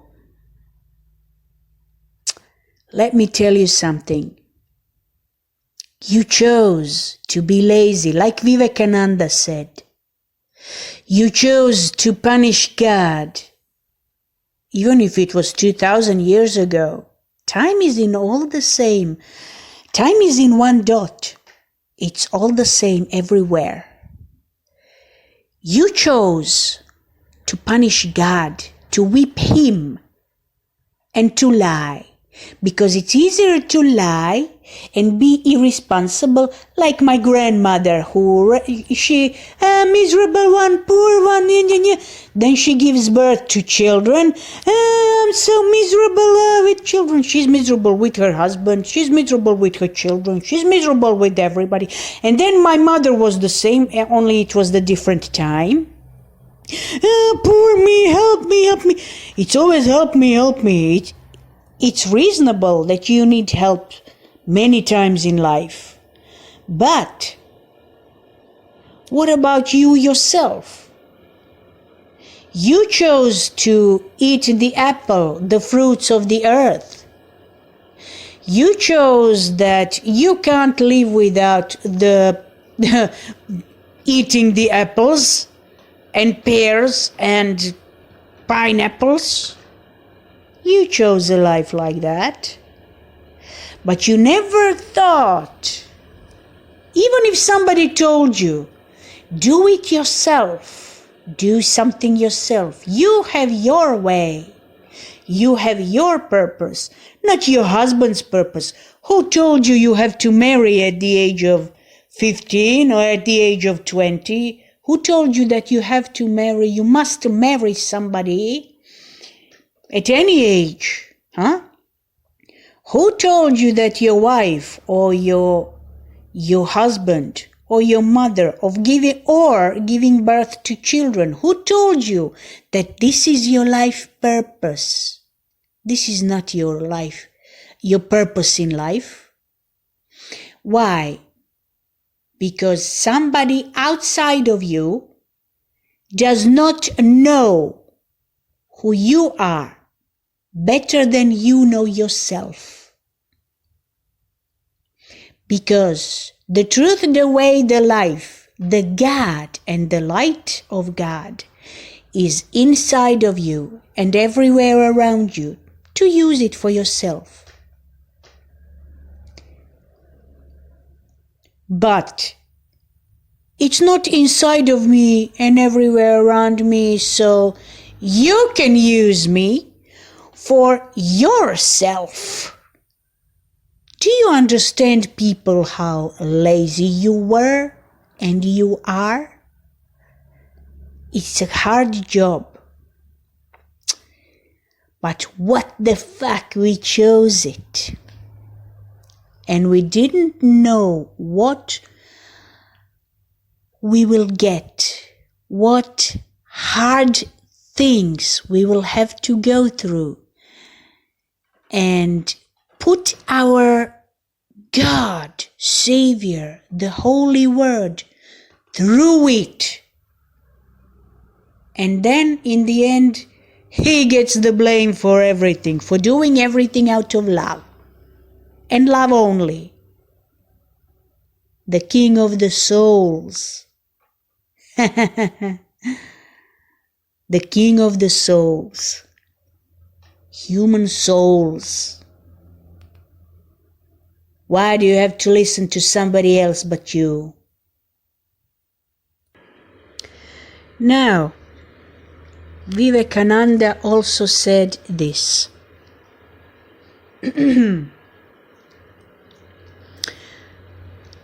let me tell you something. You chose to be lazy, like Vivekananda said. You chose to punish God. Even if it was 2,000 years ago, time is in all the same. Time is in one dot. It's all the same everywhere. You chose to punish God, to whip him, and to lie. Because it's easier to lie and be irresponsible, like my grandmother, she, miserable one, poor one, then she gives birth to children. I'm so miserable with children. She's miserable with her husband, she's miserable with her children, she's miserable with everybody. And then my mother was the same, only it was the different time. Poor me, help me, help me. It's always help me, help me. It's reasonable that you need help many times in life. But what about you yourself? You chose to eat the apple, the fruits of the earth. You chose that you can't live without eating the apples and pears and pineapples. You chose a life like that. But you never thought, even if somebody told you, do it yourself, do something yourself. You have your way. You have your purpose, not your husband's purpose. Who told you have to marry at the age of 15 or at the age of 20? Who told you that you have to marry? You must marry somebody at any age, huh? Who told you that your wife or your husband or your mother of giving birth to children, who told you that this is your life purpose? This is not your life, your purpose in life. Why? Because somebody outside of you does not know who you are better than you know yourself. Because the truth, the way, the life, the God and the light of God is inside of you and everywhere around you, to use it for yourself. But it's not inside of me and everywhere around me, so you can use me for yourself. Do you understand, people, how lazy you were and you are? It's a hard job. But what the fuck, we chose it. And we didn't know what we will get, what hard things we will have to go through, and put our God, Savior, the Holy Word through it. And then in the end, He gets the blame for everything, for doing everything out of love, and love only. The King of the souls. The king of the souls, human souls. Why do you have to listen to somebody else but you? Now, Vivekananda also said this.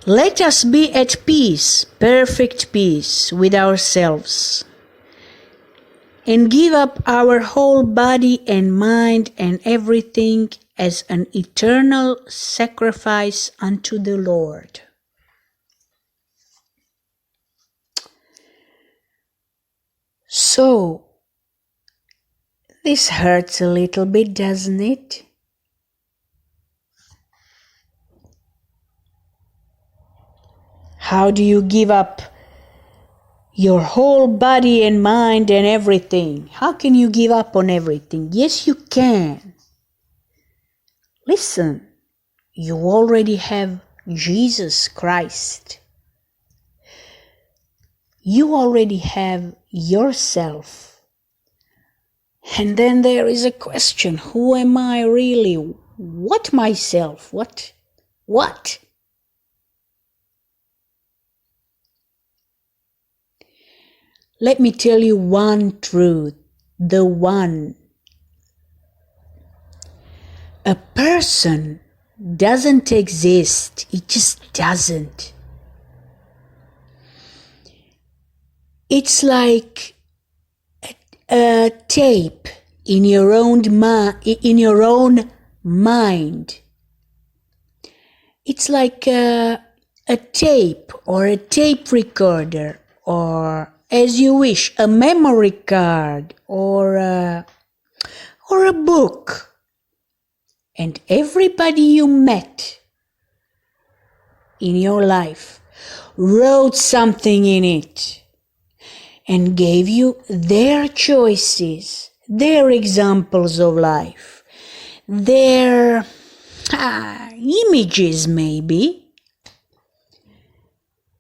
Let us be at peace, perfect peace with ourselves, and give up our whole body and mind and everything as an eternal sacrifice unto the Lord. So, this hurts a little bit, doesn't it? How do you give up your whole body and mind and everything? How can you give up on everything? Yes, you can. Listen, you already have Jesus Christ. You already have yourself. And then there is a question, who am I really? What myself? What? Let me tell you one truth, the one. A person doesn't exist, it just doesn't. It's like a tape in your own mind. It's like a tape or a tape recorder, or as you wish, a memory card or a book. And everybody you met in your life wrote something in it and gave you their choices, their examples of life, their images maybe.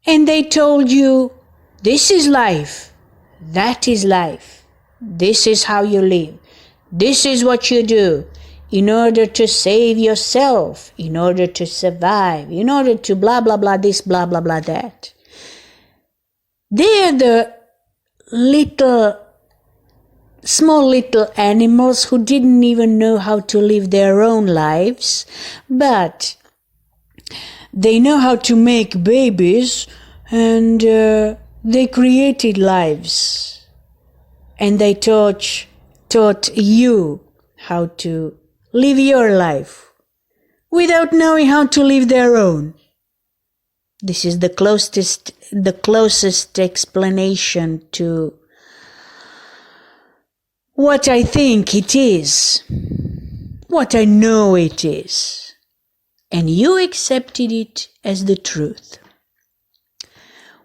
And they told you, this is life, that is life, this is how you live, this is what you do in order to save yourself, in order to survive, in order to blah, blah, blah, this, blah, blah, blah, that. They're the small little animals who didn't even know how to live their own lives, but they know how to make babies, and they created lives, and they taught you how to live your life without knowing how to live their own. This is the closest explanation to what I think it is, what I know it is, and you accepted it as the truth.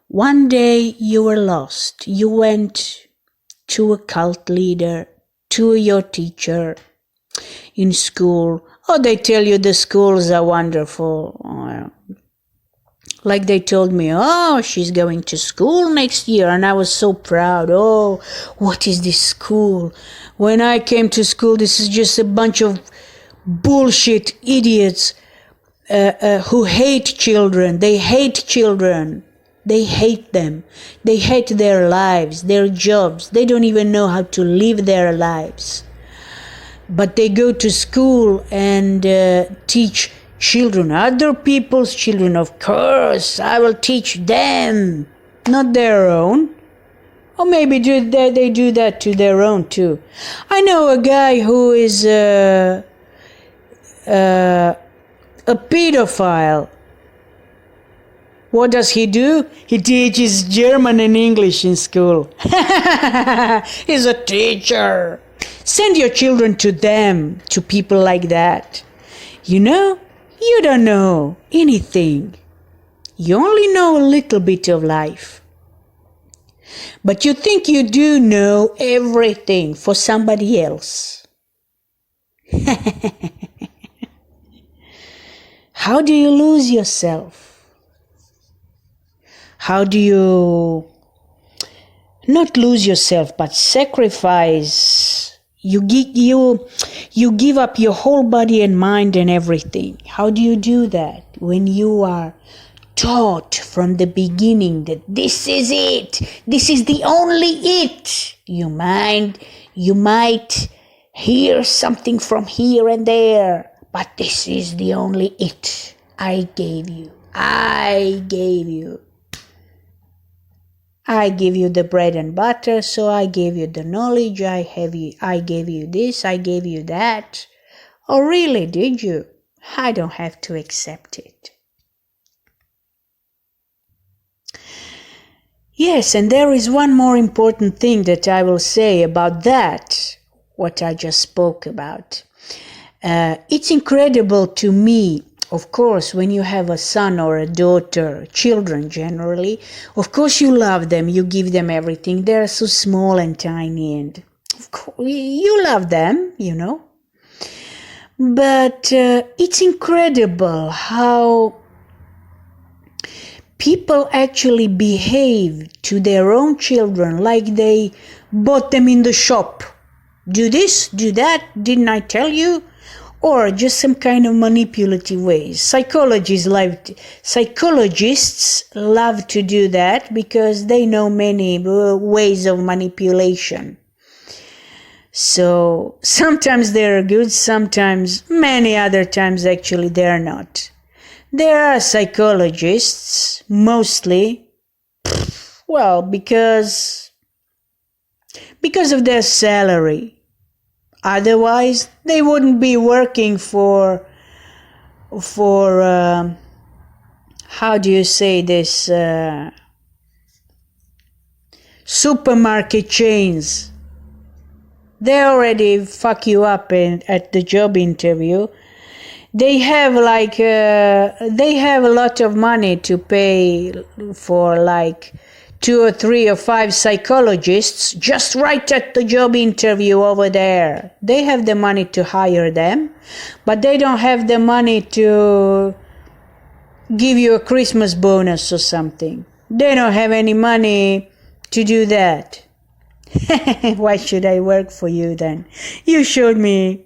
One day you were lost. You went to a cult leader, to your teacher in school. Oh, they tell you the schools are wonderful. Like they told me, oh, she's going to school next year, and I was so proud. Oh, what is this school? When I came to school, this is just a bunch of bullshit idiots who hate children. They hate children. They hate them. They hate their lives, their jobs. They don't even know how to live their lives. But they go to school and teach children, other people's children. Of course, I will teach them, not their own. Or maybe they do that to their own too. I know a guy who is a pedophile. What does he do? He teaches German and English in school. He's a teacher. Send your children to them, to people like that. You know, you don't know anything. You only know a little bit of life. But you think you do know everything for somebody else. How do you lose yourself? How do you not lose yourself, but sacrifice. You give up your whole body and mind and everything. How do you do that? When you are taught from the beginning that this is it, this is the only it. You might hear something from here and there, but this is the only it. I gave you. I give you the bread and butter, so I gave you the knowledge, I gave you this, I gave you that. Oh, really, did you? I don't have to accept it. Yes, and there is one more important thing that I will say about that, what I just spoke about. It's incredible to me, of course, when you have a son or a daughter, children generally, of course you love them, you give them everything. They're so small and tiny, and of course you love them, you know. But it's incredible how people actually behave to their own children like they bought them in the shop. Do this, do that, didn't I tell you? Or just some kind of manipulative ways. Psychologists love to do that because they know many ways of manipulation. So sometimes they're good, sometimes, many other times actually they're not. There are psychologists, mostly, well, because of their salary. Otherwise, they wouldn't be working for how do you say this, supermarket chains. They already fuck you up at the job interview. They have they have a lot of money to pay for 2 or 3 or 5 psychologists just right at the job interview over there. They have the money to hire them, but they don't have the money to give you a Christmas bonus or something. They don't have any money to do that. Why should I work for you then? You showed me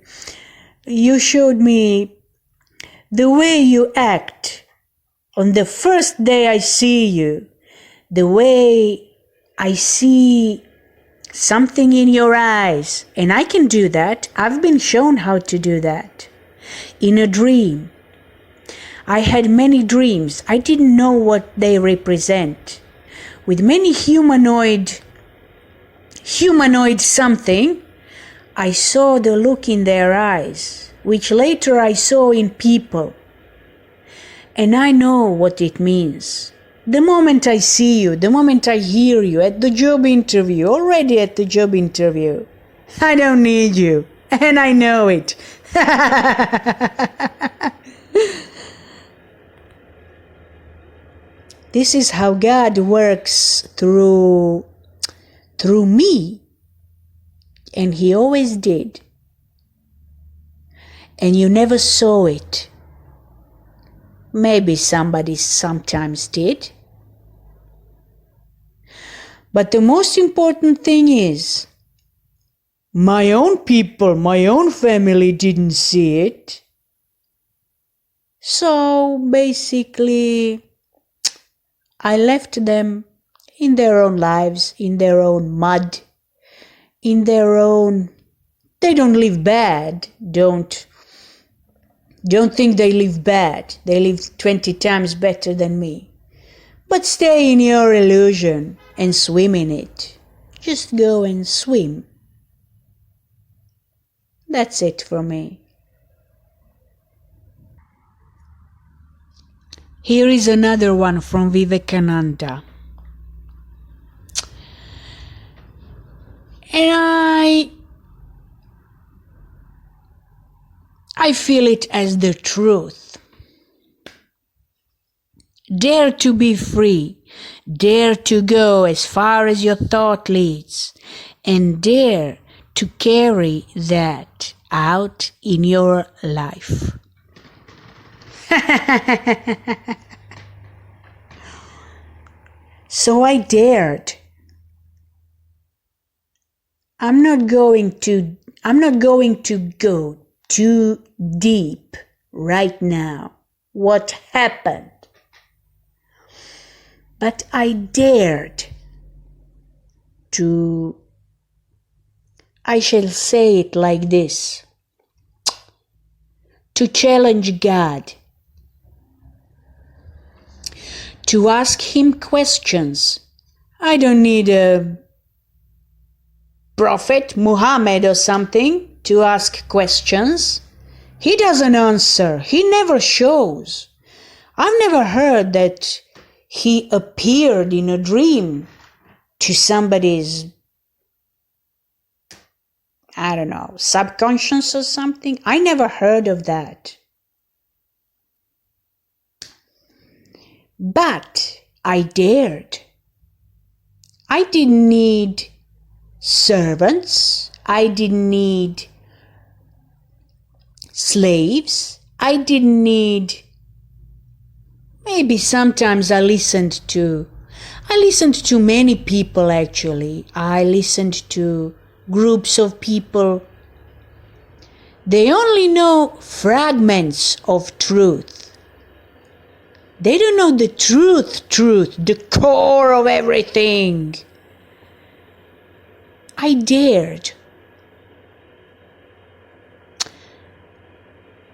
the way you act on the first day I see you, the way I see something in your eyes, and I can do that. I've been shown how to do that. In a dream. I had many dreams. I didn't know what they represent. With many humanoid something, I saw the look in their eyes, which later I saw in people. And I know what it means. The moment I see you, the moment I hear you at the job interview, already at the job interview, I don't need you, and I know it. This is how God works through me, and He always did. And you never saw it. Maybe somebody sometimes did. But the most important thing is, my own people, my own family didn't see it. So basically, I left them in their own lives, in their own mud, in their own... They don't live bad, don't think they live bad. They live 20 times better than me. But stay in your illusion and swim in it. Just go and swim. That's it for me. Here is another one from Vivekananda. And I feel it as the truth. Dare to be free. Dare to go as far as your thought leads. And dare to carry that out in your life. So I dared. I'm not going to go too deep right now what happened. But I dared to, I shall say it like this, to challenge God, to ask him questions. I don't need a prophet, Muhammad or something, to ask questions. He doesn't answer. He never shows. I've never heard that he appeared in a dream to somebody's, I don't know, subconscious or something. I never heard of that. But I dared. I didn't need servants. I didn't need slaves. I didn't need, maybe sometimes I listened to many people actually. I listened to groups of people. They only know fragments of truth. They don't know the truth, the core of everything. I dared.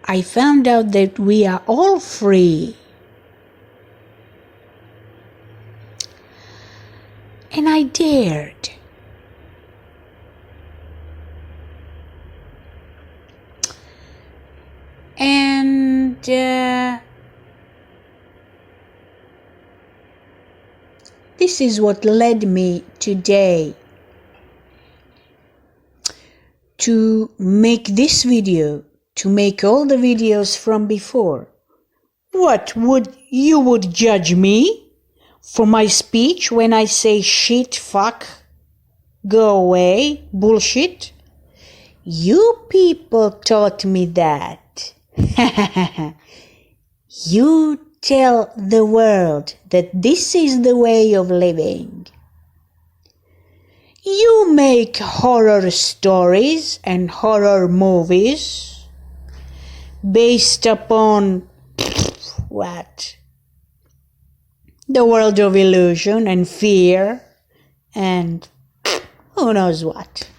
I found out that we are all free. And I dared. And this is what led me today to make this video, to make all the videos from before. What, you would judge me for my speech when I say shit, fuck, go away, bullshit? You people taught me that. You tell the world that this is the way of living. You make horror stories and horror movies based upon what? The world of illusion and fear and who knows what.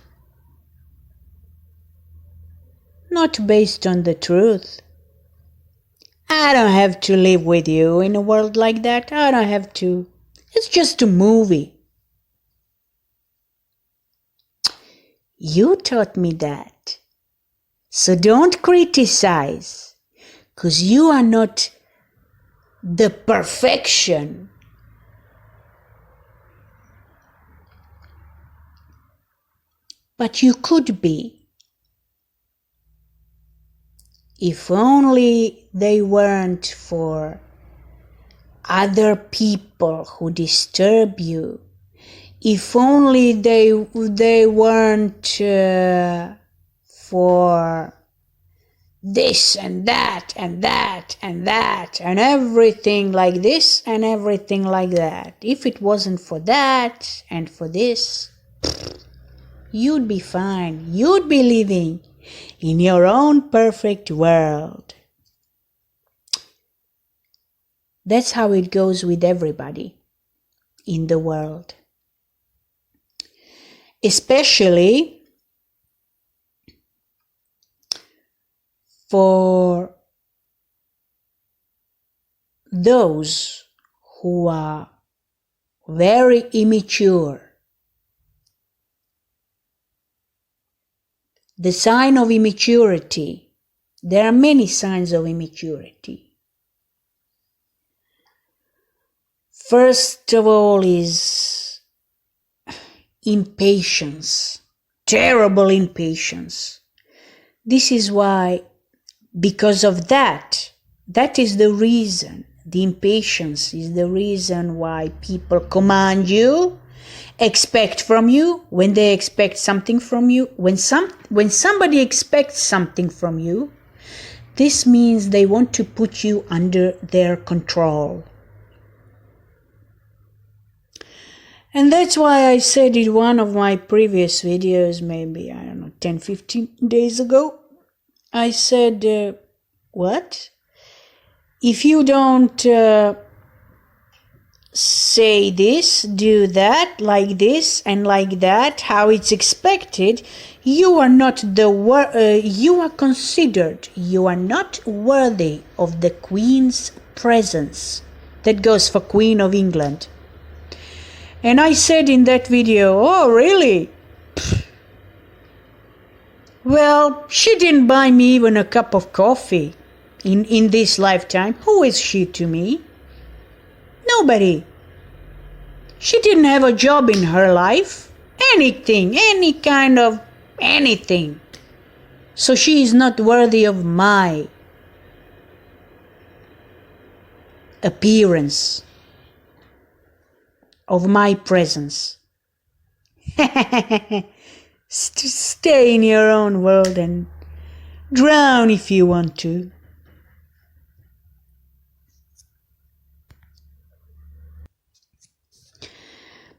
Not based on the truth. I don't have to live with you in a world like that. I don't have to. It's just a movie. You taught me that. So don't criticize, 'cause you are not the perfection. But you could be. If only they weren't for other people who disturb you. If only they weren't for this and that and that and that and everything like this and everything like that. If it wasn't for that and for this, you'd be fine. You'd be living in your own perfect world. That's how it goes with everybody in the world. Especially for those who are very immature. The sign of immaturity. There are many signs of immaturity. First of all is impatience, terrible impatience. This is why, because of that is the reason, the impatience is the reason why people command you, expect from you, when they expect something from you, when somebody expects something from you, this means they want to put you under their control. And that's why I said in one of my previous videos, maybe, I don't know, 10, 15 days ago, I said, what? If you don't say this, do that, like this and like that, how it's expected, you are not you are considered, you are not worthy of the Queen's presence. That goes for Queen of England. And I said in that video, oh really? Well, she didn't buy me even a cup of coffee in this lifetime. Who is she to me? Nobody. She didn't have a job in her life. Anything, any kind of anything. So she is not worthy of my appearance, of my presence. Stay in your own world and drown if you want to.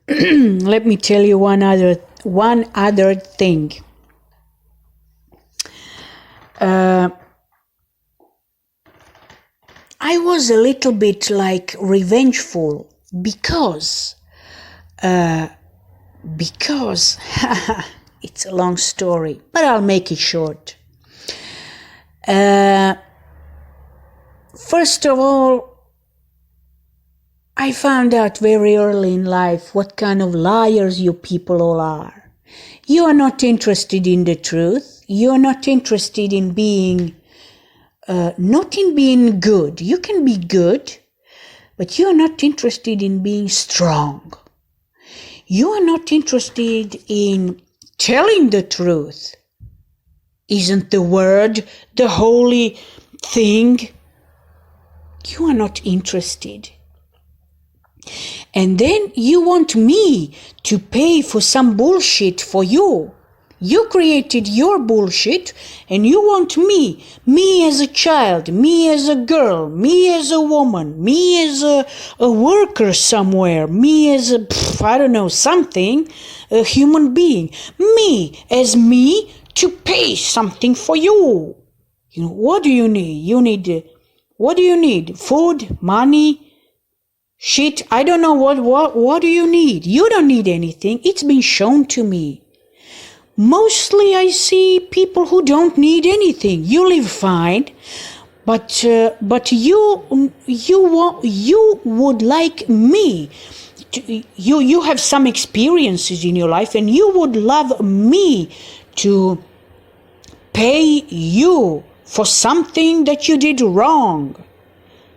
Let me tell you one other thing. I was a little bit like revengeful because it's a long story, but I'll make it short. First of all, I found out very early in life what kind of liars you people all are. You are not interested in the truth. You are not interested in being, not in being good. You can be good, but you are not interested in being strong. You are not interested in telling the truth. Isn't the word the holy thing? You are not interested. And then you want me to pay for some bullshit for you. You created your bullshit and you want me as a child, me as a girl, me as a woman, me as a worker somewhere, me as a, I don't know, something, a human being, me as me to pay something for you. You know, what do you need? What do you need? Food, money? Shit, I don't know what do you need? You don't need anything. It's been shown to me. Mostly I see people who don't need anything. You live fine, but you would like me. You have some experiences in your life and you would love me to pay you for something that you did wrong.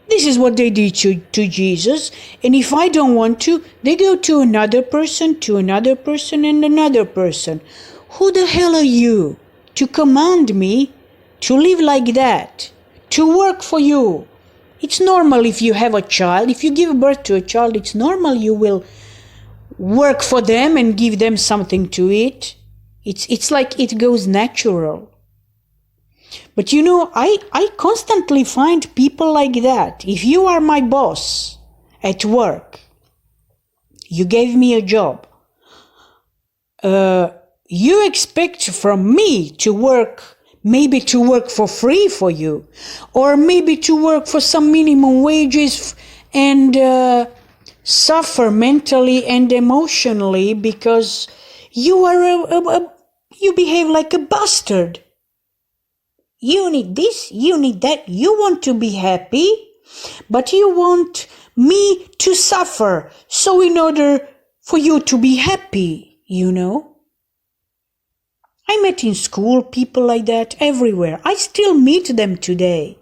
This is what they did to Jesus, and if I don't want to, they go to another person, and another person. Who the hell are you to command me to live like that, to work for you? It's normal if you have a child, if you give birth to a child, it's normal you will work for them and give them something to eat. It's like it goes natural. But you know, I constantly find people like that. If you are my boss at work, you gave me a job, you expect from me to work, maybe to work for free for you, or maybe to work for some minimum wages and suffer mentally and emotionally because you are you behave like a bastard. You need this, you need that, you want to be happy, but you want me to suffer, so in order for you to be happy, you know. I met in school people like that everywhere. I still meet them today.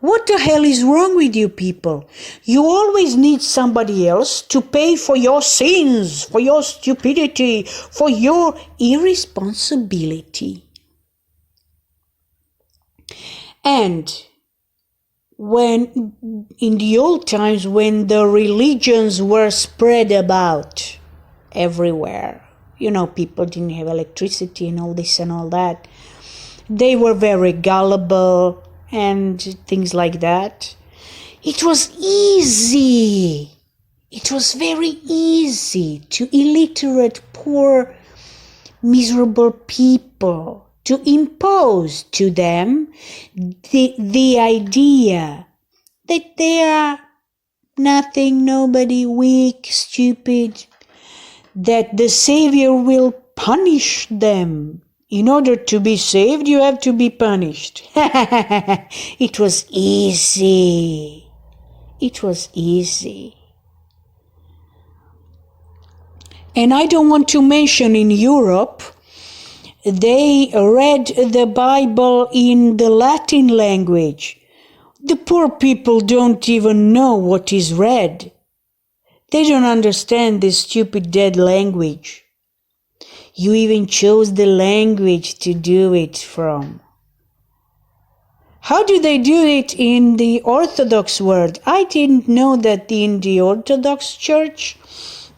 What the hell is wrong with you people? You always need somebody else to pay for your sins, for your stupidity, for your irresponsibility. And when in the old times, when the religions were spread about everywhere, you know, people didn't have electricity and all this and all that, they were very gullible and things like that. It was easy It was very easy to illiterate, poor, miserable people to impose to them the idea that they are nothing, nobody, weak, stupid, that the Savior will punish them. In order to be saved, you have to be punished. It was easy. It was easy. And I don't want to mention in Europe, they read the Bible in the Latin language. The poor people don't even know what is read. They don't understand this stupid dead language. You even chose the language to do it from. How do they do it in the Orthodox world? I didn't know that in the Orthodox Church,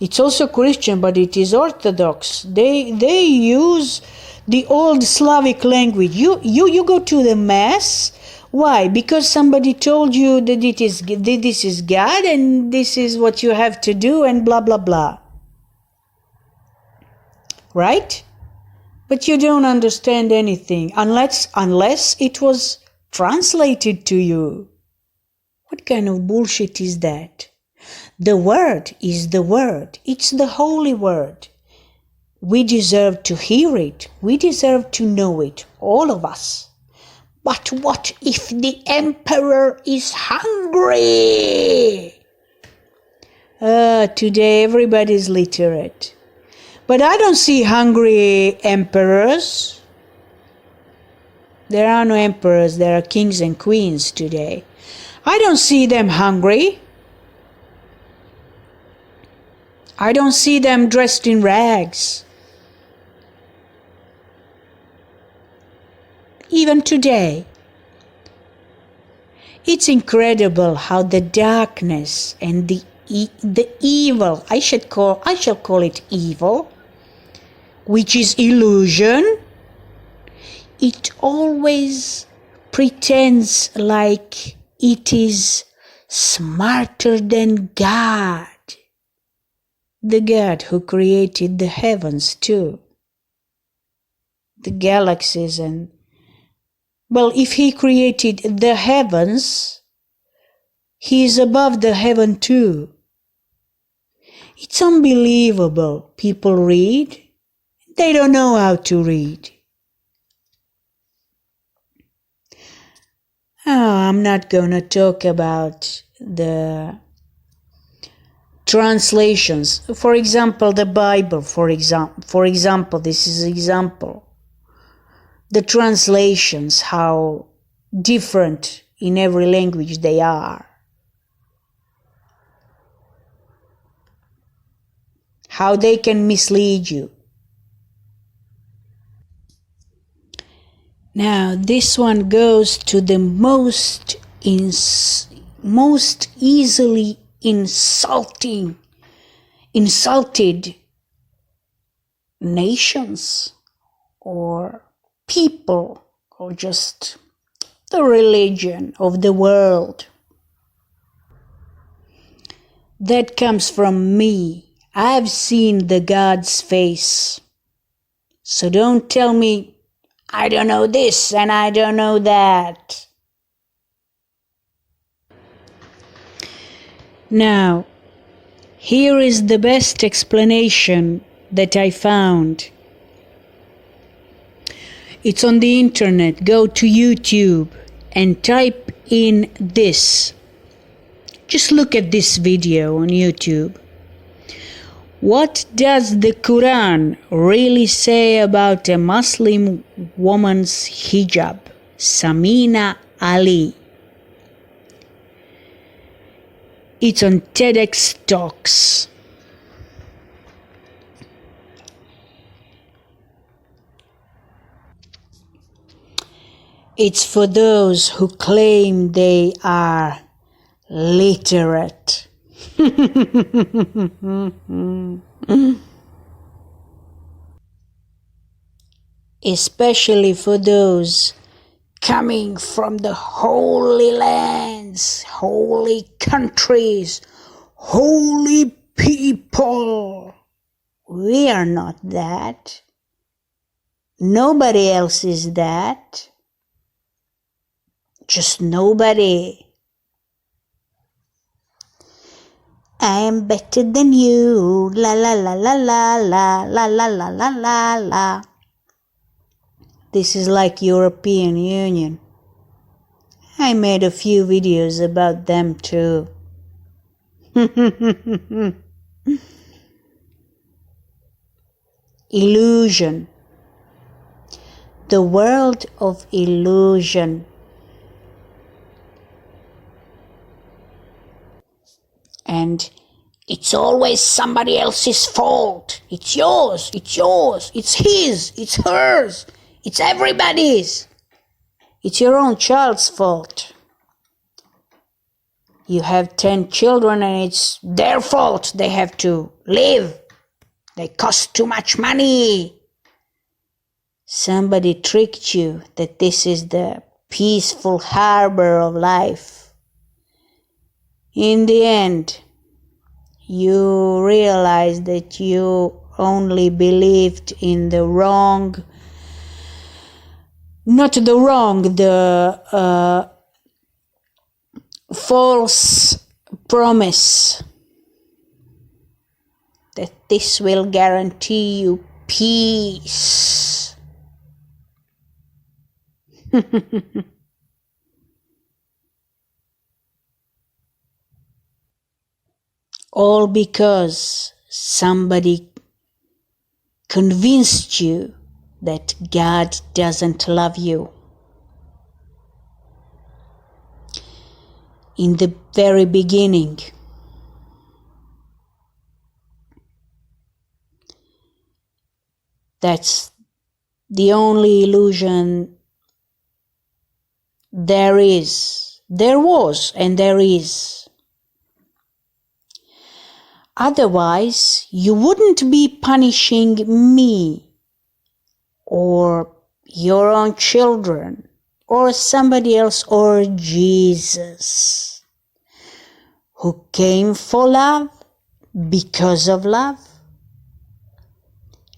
it's also Christian, but it is Orthodox. They use the old Slavic language. You go to the Mass. Why? Because somebody told you that this is God and this is what you have to do and blah, blah, blah. Right? But you don't understand anything unless it was translated to you. What kind of bullshit is that? The word is the word. It's the holy word. We deserve to hear it. We deserve to know it, all of us. But what if the emperor is hungry? Today everybody's literate. But I don't see hungry emperors. There are no emperors, there are kings and queens today. I don't see them hungry. I don't see them dressed in rags. Even today. It's incredible how the darkness and the evil, I shall call it evil, which is illusion, it always pretends like it is smarter than God. The God who created the heavens too. The galaxies and... Well, if he created the heavens, he is above the heaven too. It's unbelievable. People read. They don't know how to read. Oh, I'm not going to talk about the translations. For example, the Bible, for example, this is an example. The translations, how different in every language they are. How they can mislead you. Now, this one goes to the most easily insulted nations or people or just the religion of the world. That comes from me. I've seen the God's face. So don't tell me I don't know this and I don't know that. Now, here is the best explanation that I found. It's on the internet. Go to YouTube and type in this. Just look at this video on YouTube. What does the Quran really say about a Muslim woman's hijab? Samina Ali. It's on TEDx Talks. It's for those who claim they are literate. Especially for those coming from the holy lands, holy countries, holy people. We are not that. Nobody else is that. Just nobody. I am better than you. La la la la la la la la la la la la. This is like European Union. I made a few videos about them too. Illusion. The world of illusion. And it's always somebody else's fault. It's yours, it's yours, it's his, it's hers, it's everybody's. It's your own child's fault. You have 10 children and it's their fault. They have to live. They cost too much money. Somebody tricked you that this is the peaceful harbor of life. In the end, you realize that you only believed in the wrong, not the wrong, the false promise that this will guarantee you peace. All because somebody convinced you that God doesn't love you. In the very beginning, that's the only illusion there was, and there is. Otherwise, you wouldn't be punishing me or your own children or somebody else or Jesus, who came for love, because of love,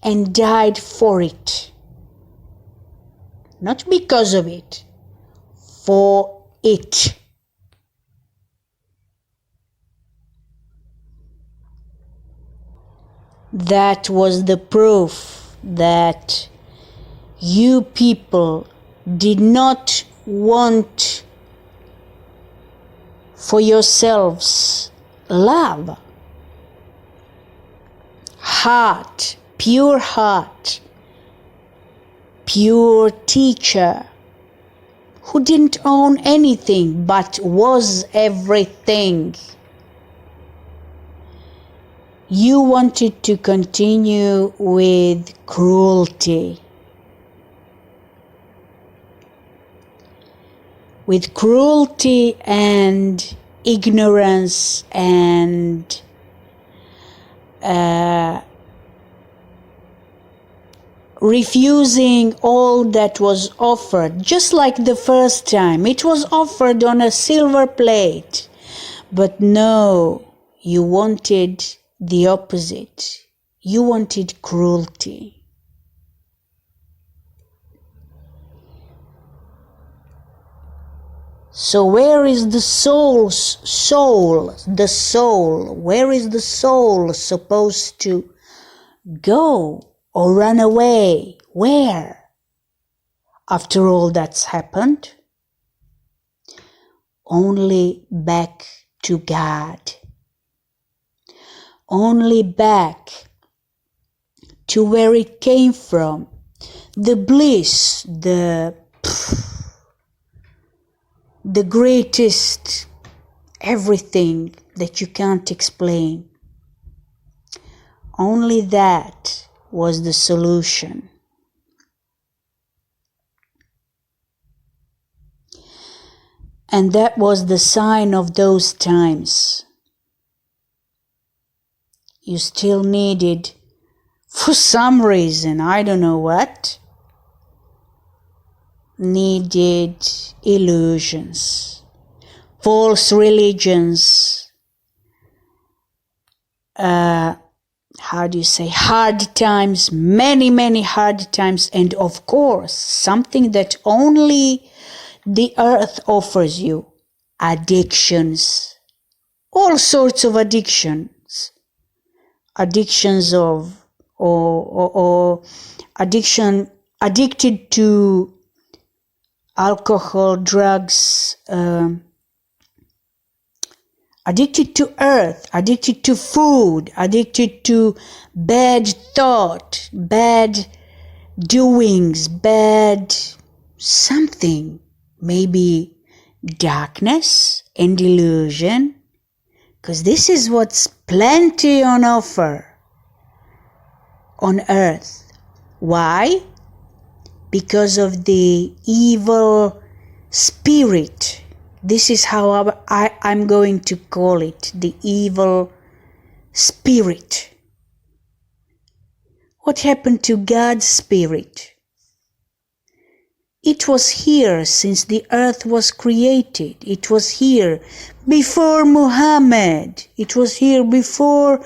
and died for it. Not because of it, for it. That was the proof that you people did not want for yourselves love, heart, pure teacher, who didn't own anything but was everything. You wanted to continue with cruelty. With cruelty and ignorance and refusing all that was offered, just like the first time. It was offered on a silver plate. But no, you wanted the opposite. You wanted cruelty. So where is the soul's soul? The soul. Where is the soul supposed to go or run away? Where? After all that's happened? Only back to God. Only back to where it came from. The bliss, the greatest everything that you can't explain. Only that was the solution. And that was the sign of those times. You still needed, for some reason, I don't know what, needed illusions, false religions, how do you say, hard times, many hard times, and of course, something that only the earth offers you, addictions, all sorts of addictions of, or addicted to alcohol, drugs, addicted to earth, addicted to food, addicted to bad thought, bad doings, bad something, maybe darkness and illusion, because this is what's plenty on offer on earth. Why? Because of the evil spirit. This is how I'm going to call it, the evil spirit. What happened to God's spirit? It was here since the earth was created. It was here before Muhammad. It was here before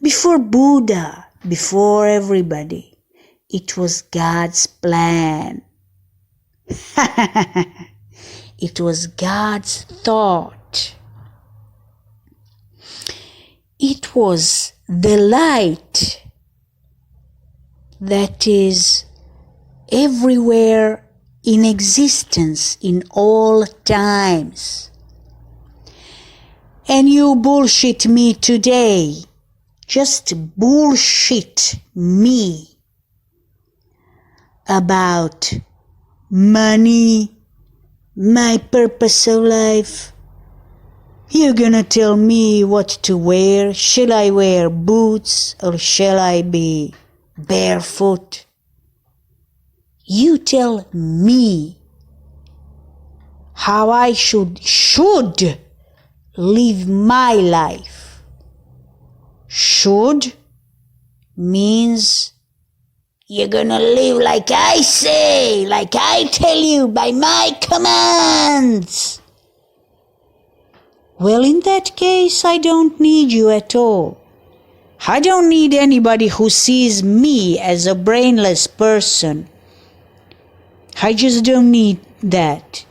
Buddha, before everybody. It was God's plan. It was God's thought. It was the light that is everywhere in existence in all times. And you bullshit me today. Just bullshit me about money, my purpose of life. You're gonna tell me what to wear. Shall I wear boots or shall I be barefoot? You tell me how I should live my life. Should means you're gonna live like I say, like I tell you, by my commands. Well, in that case, I don't need you at all. I don't need anybody who sees me as a brainless person. I just don't need that.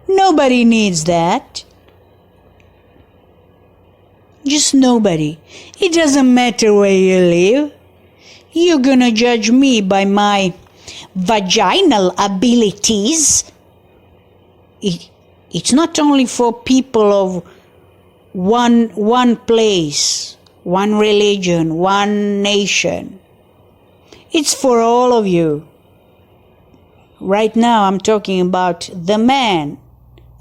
Nobody needs that. Just nobody. It doesn't matter where you live. You're gonna judge me by my vaginal abilities. It's not only for people of one place, one religion, one nation. It's for all of you. Right now I'm talking about the man.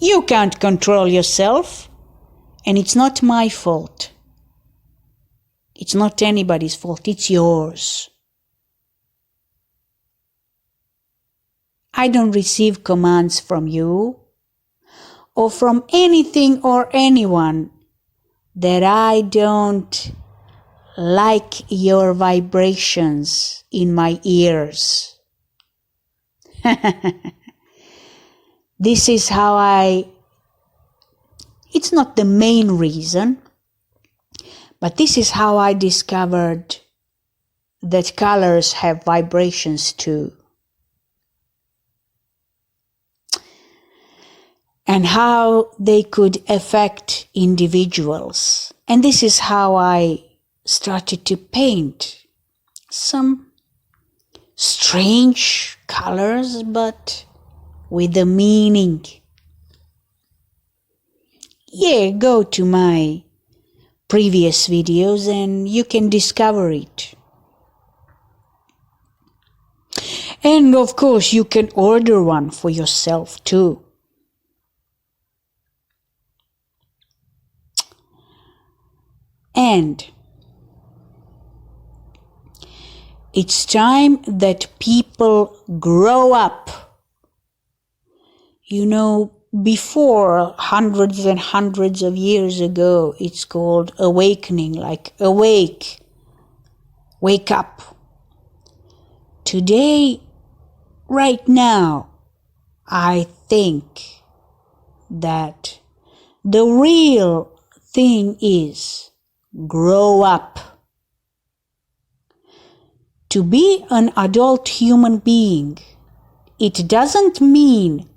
You can't control yourself, and it's not my fault. It's not anybody's fault, it's yours. I don't receive commands from you or from anything or anyone that I don't like your vibrations in my ears. This is how it's not the main reason, but this is how I discovered that colors have vibrations too. And how they could affect individuals. And this is how I started to paint some strange colors, but with a meaning. Yeah, go to my previous videos and you can discover it. And of course, you can order one for yourself too. And it's time that people grow up. You know, before hundreds and hundreds of years ago, it's called awakening, like awake, wake up. Today, right now, I think that the real thing is Grow up. To be an adult human being, it doesn't mean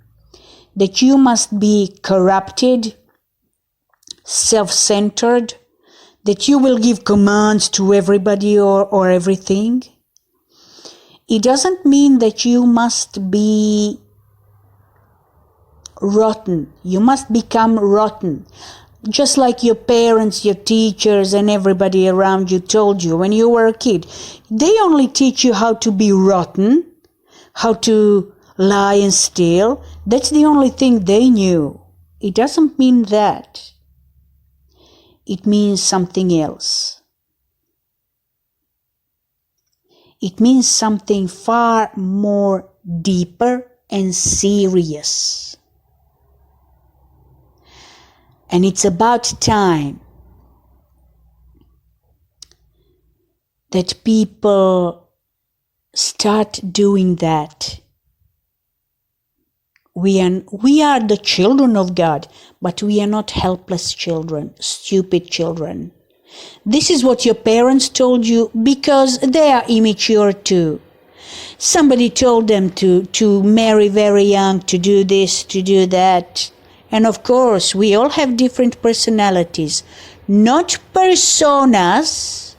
that you must be corrupted, self-centered, that you will give commands to everybody or everything. It doesn't mean that you must be rotten. You must become rotten. Just like your parents, your teachers, and everybody around you told you when you were a kid. They only teach you how to be rotten, how to lie and steal. That's the only thing they knew. It doesn't mean that. It means something else. It means something far more deeper and serious. And it's about time that people start doing that. We are the children of God, but we are not helpless children, stupid children. This is what your parents told you because they are immature too. Somebody told them to marry very young, to do this, to do that. And of course, we all have different personalities. Not personas,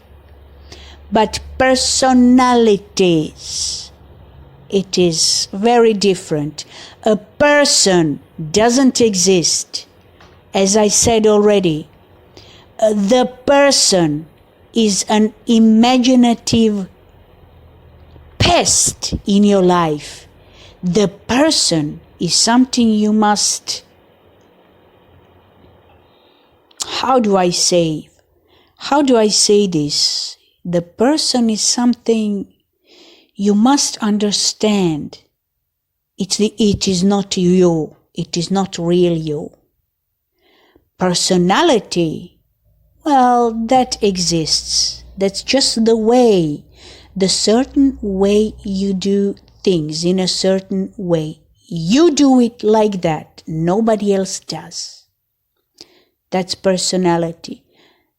but personalities. It is very different. A person doesn't exist. As I said already, the person is an imaginative pest in your life. The person is something you must... How do I say this? The person is something you must understand. It is not you. It is not real you. Personality, well, that exists. That's just the certain way you do things in a certain way. You do it like that. Nobody else does. That's personality.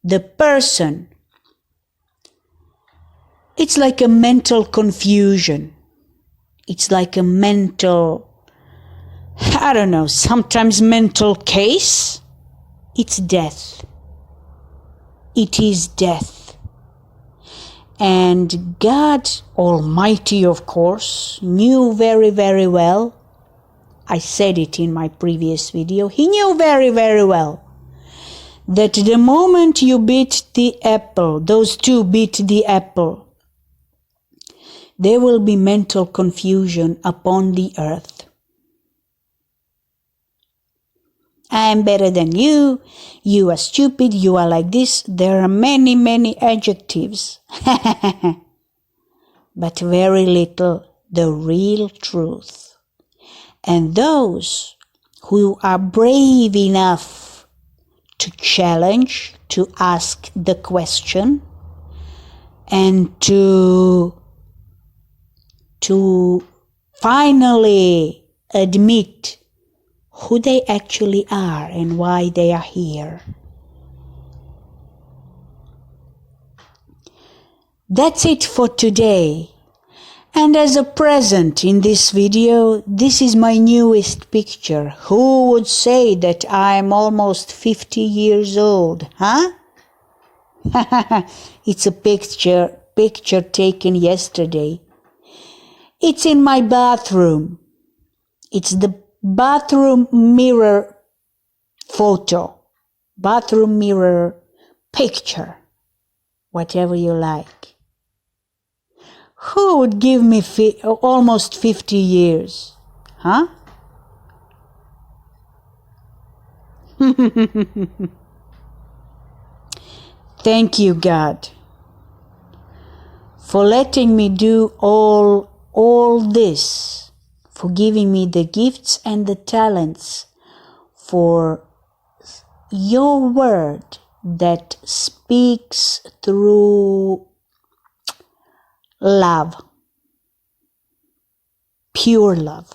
The person, it's like a mental confusion. It's like a mental, sometimes mental case. It's death. It is death. And God Almighty, of course, knew very, very well. I said it in my previous video. He knew very, very well that the moment you bit the apple, those two bit the apple, there will be mental confusion upon the earth. I am better than you, you are stupid, you are like this. There are many, many adjectives, but very little the real truth. And those who are brave enough to challenge, to ask the question, and to finally admit who they actually are and why they are here. That's it for today. And as a present in this video, this is my newest picture. Who would say that I'm almost 50 years old, huh? It's a picture taken yesterday. It's in my bathroom. It's the bathroom mirror photo, bathroom mirror picture, whatever you like. Who would give me almost 50 years, huh? Thank you, God, for letting me do all this, for giving me the gifts and the talents, for your word that speaks through love, pure love.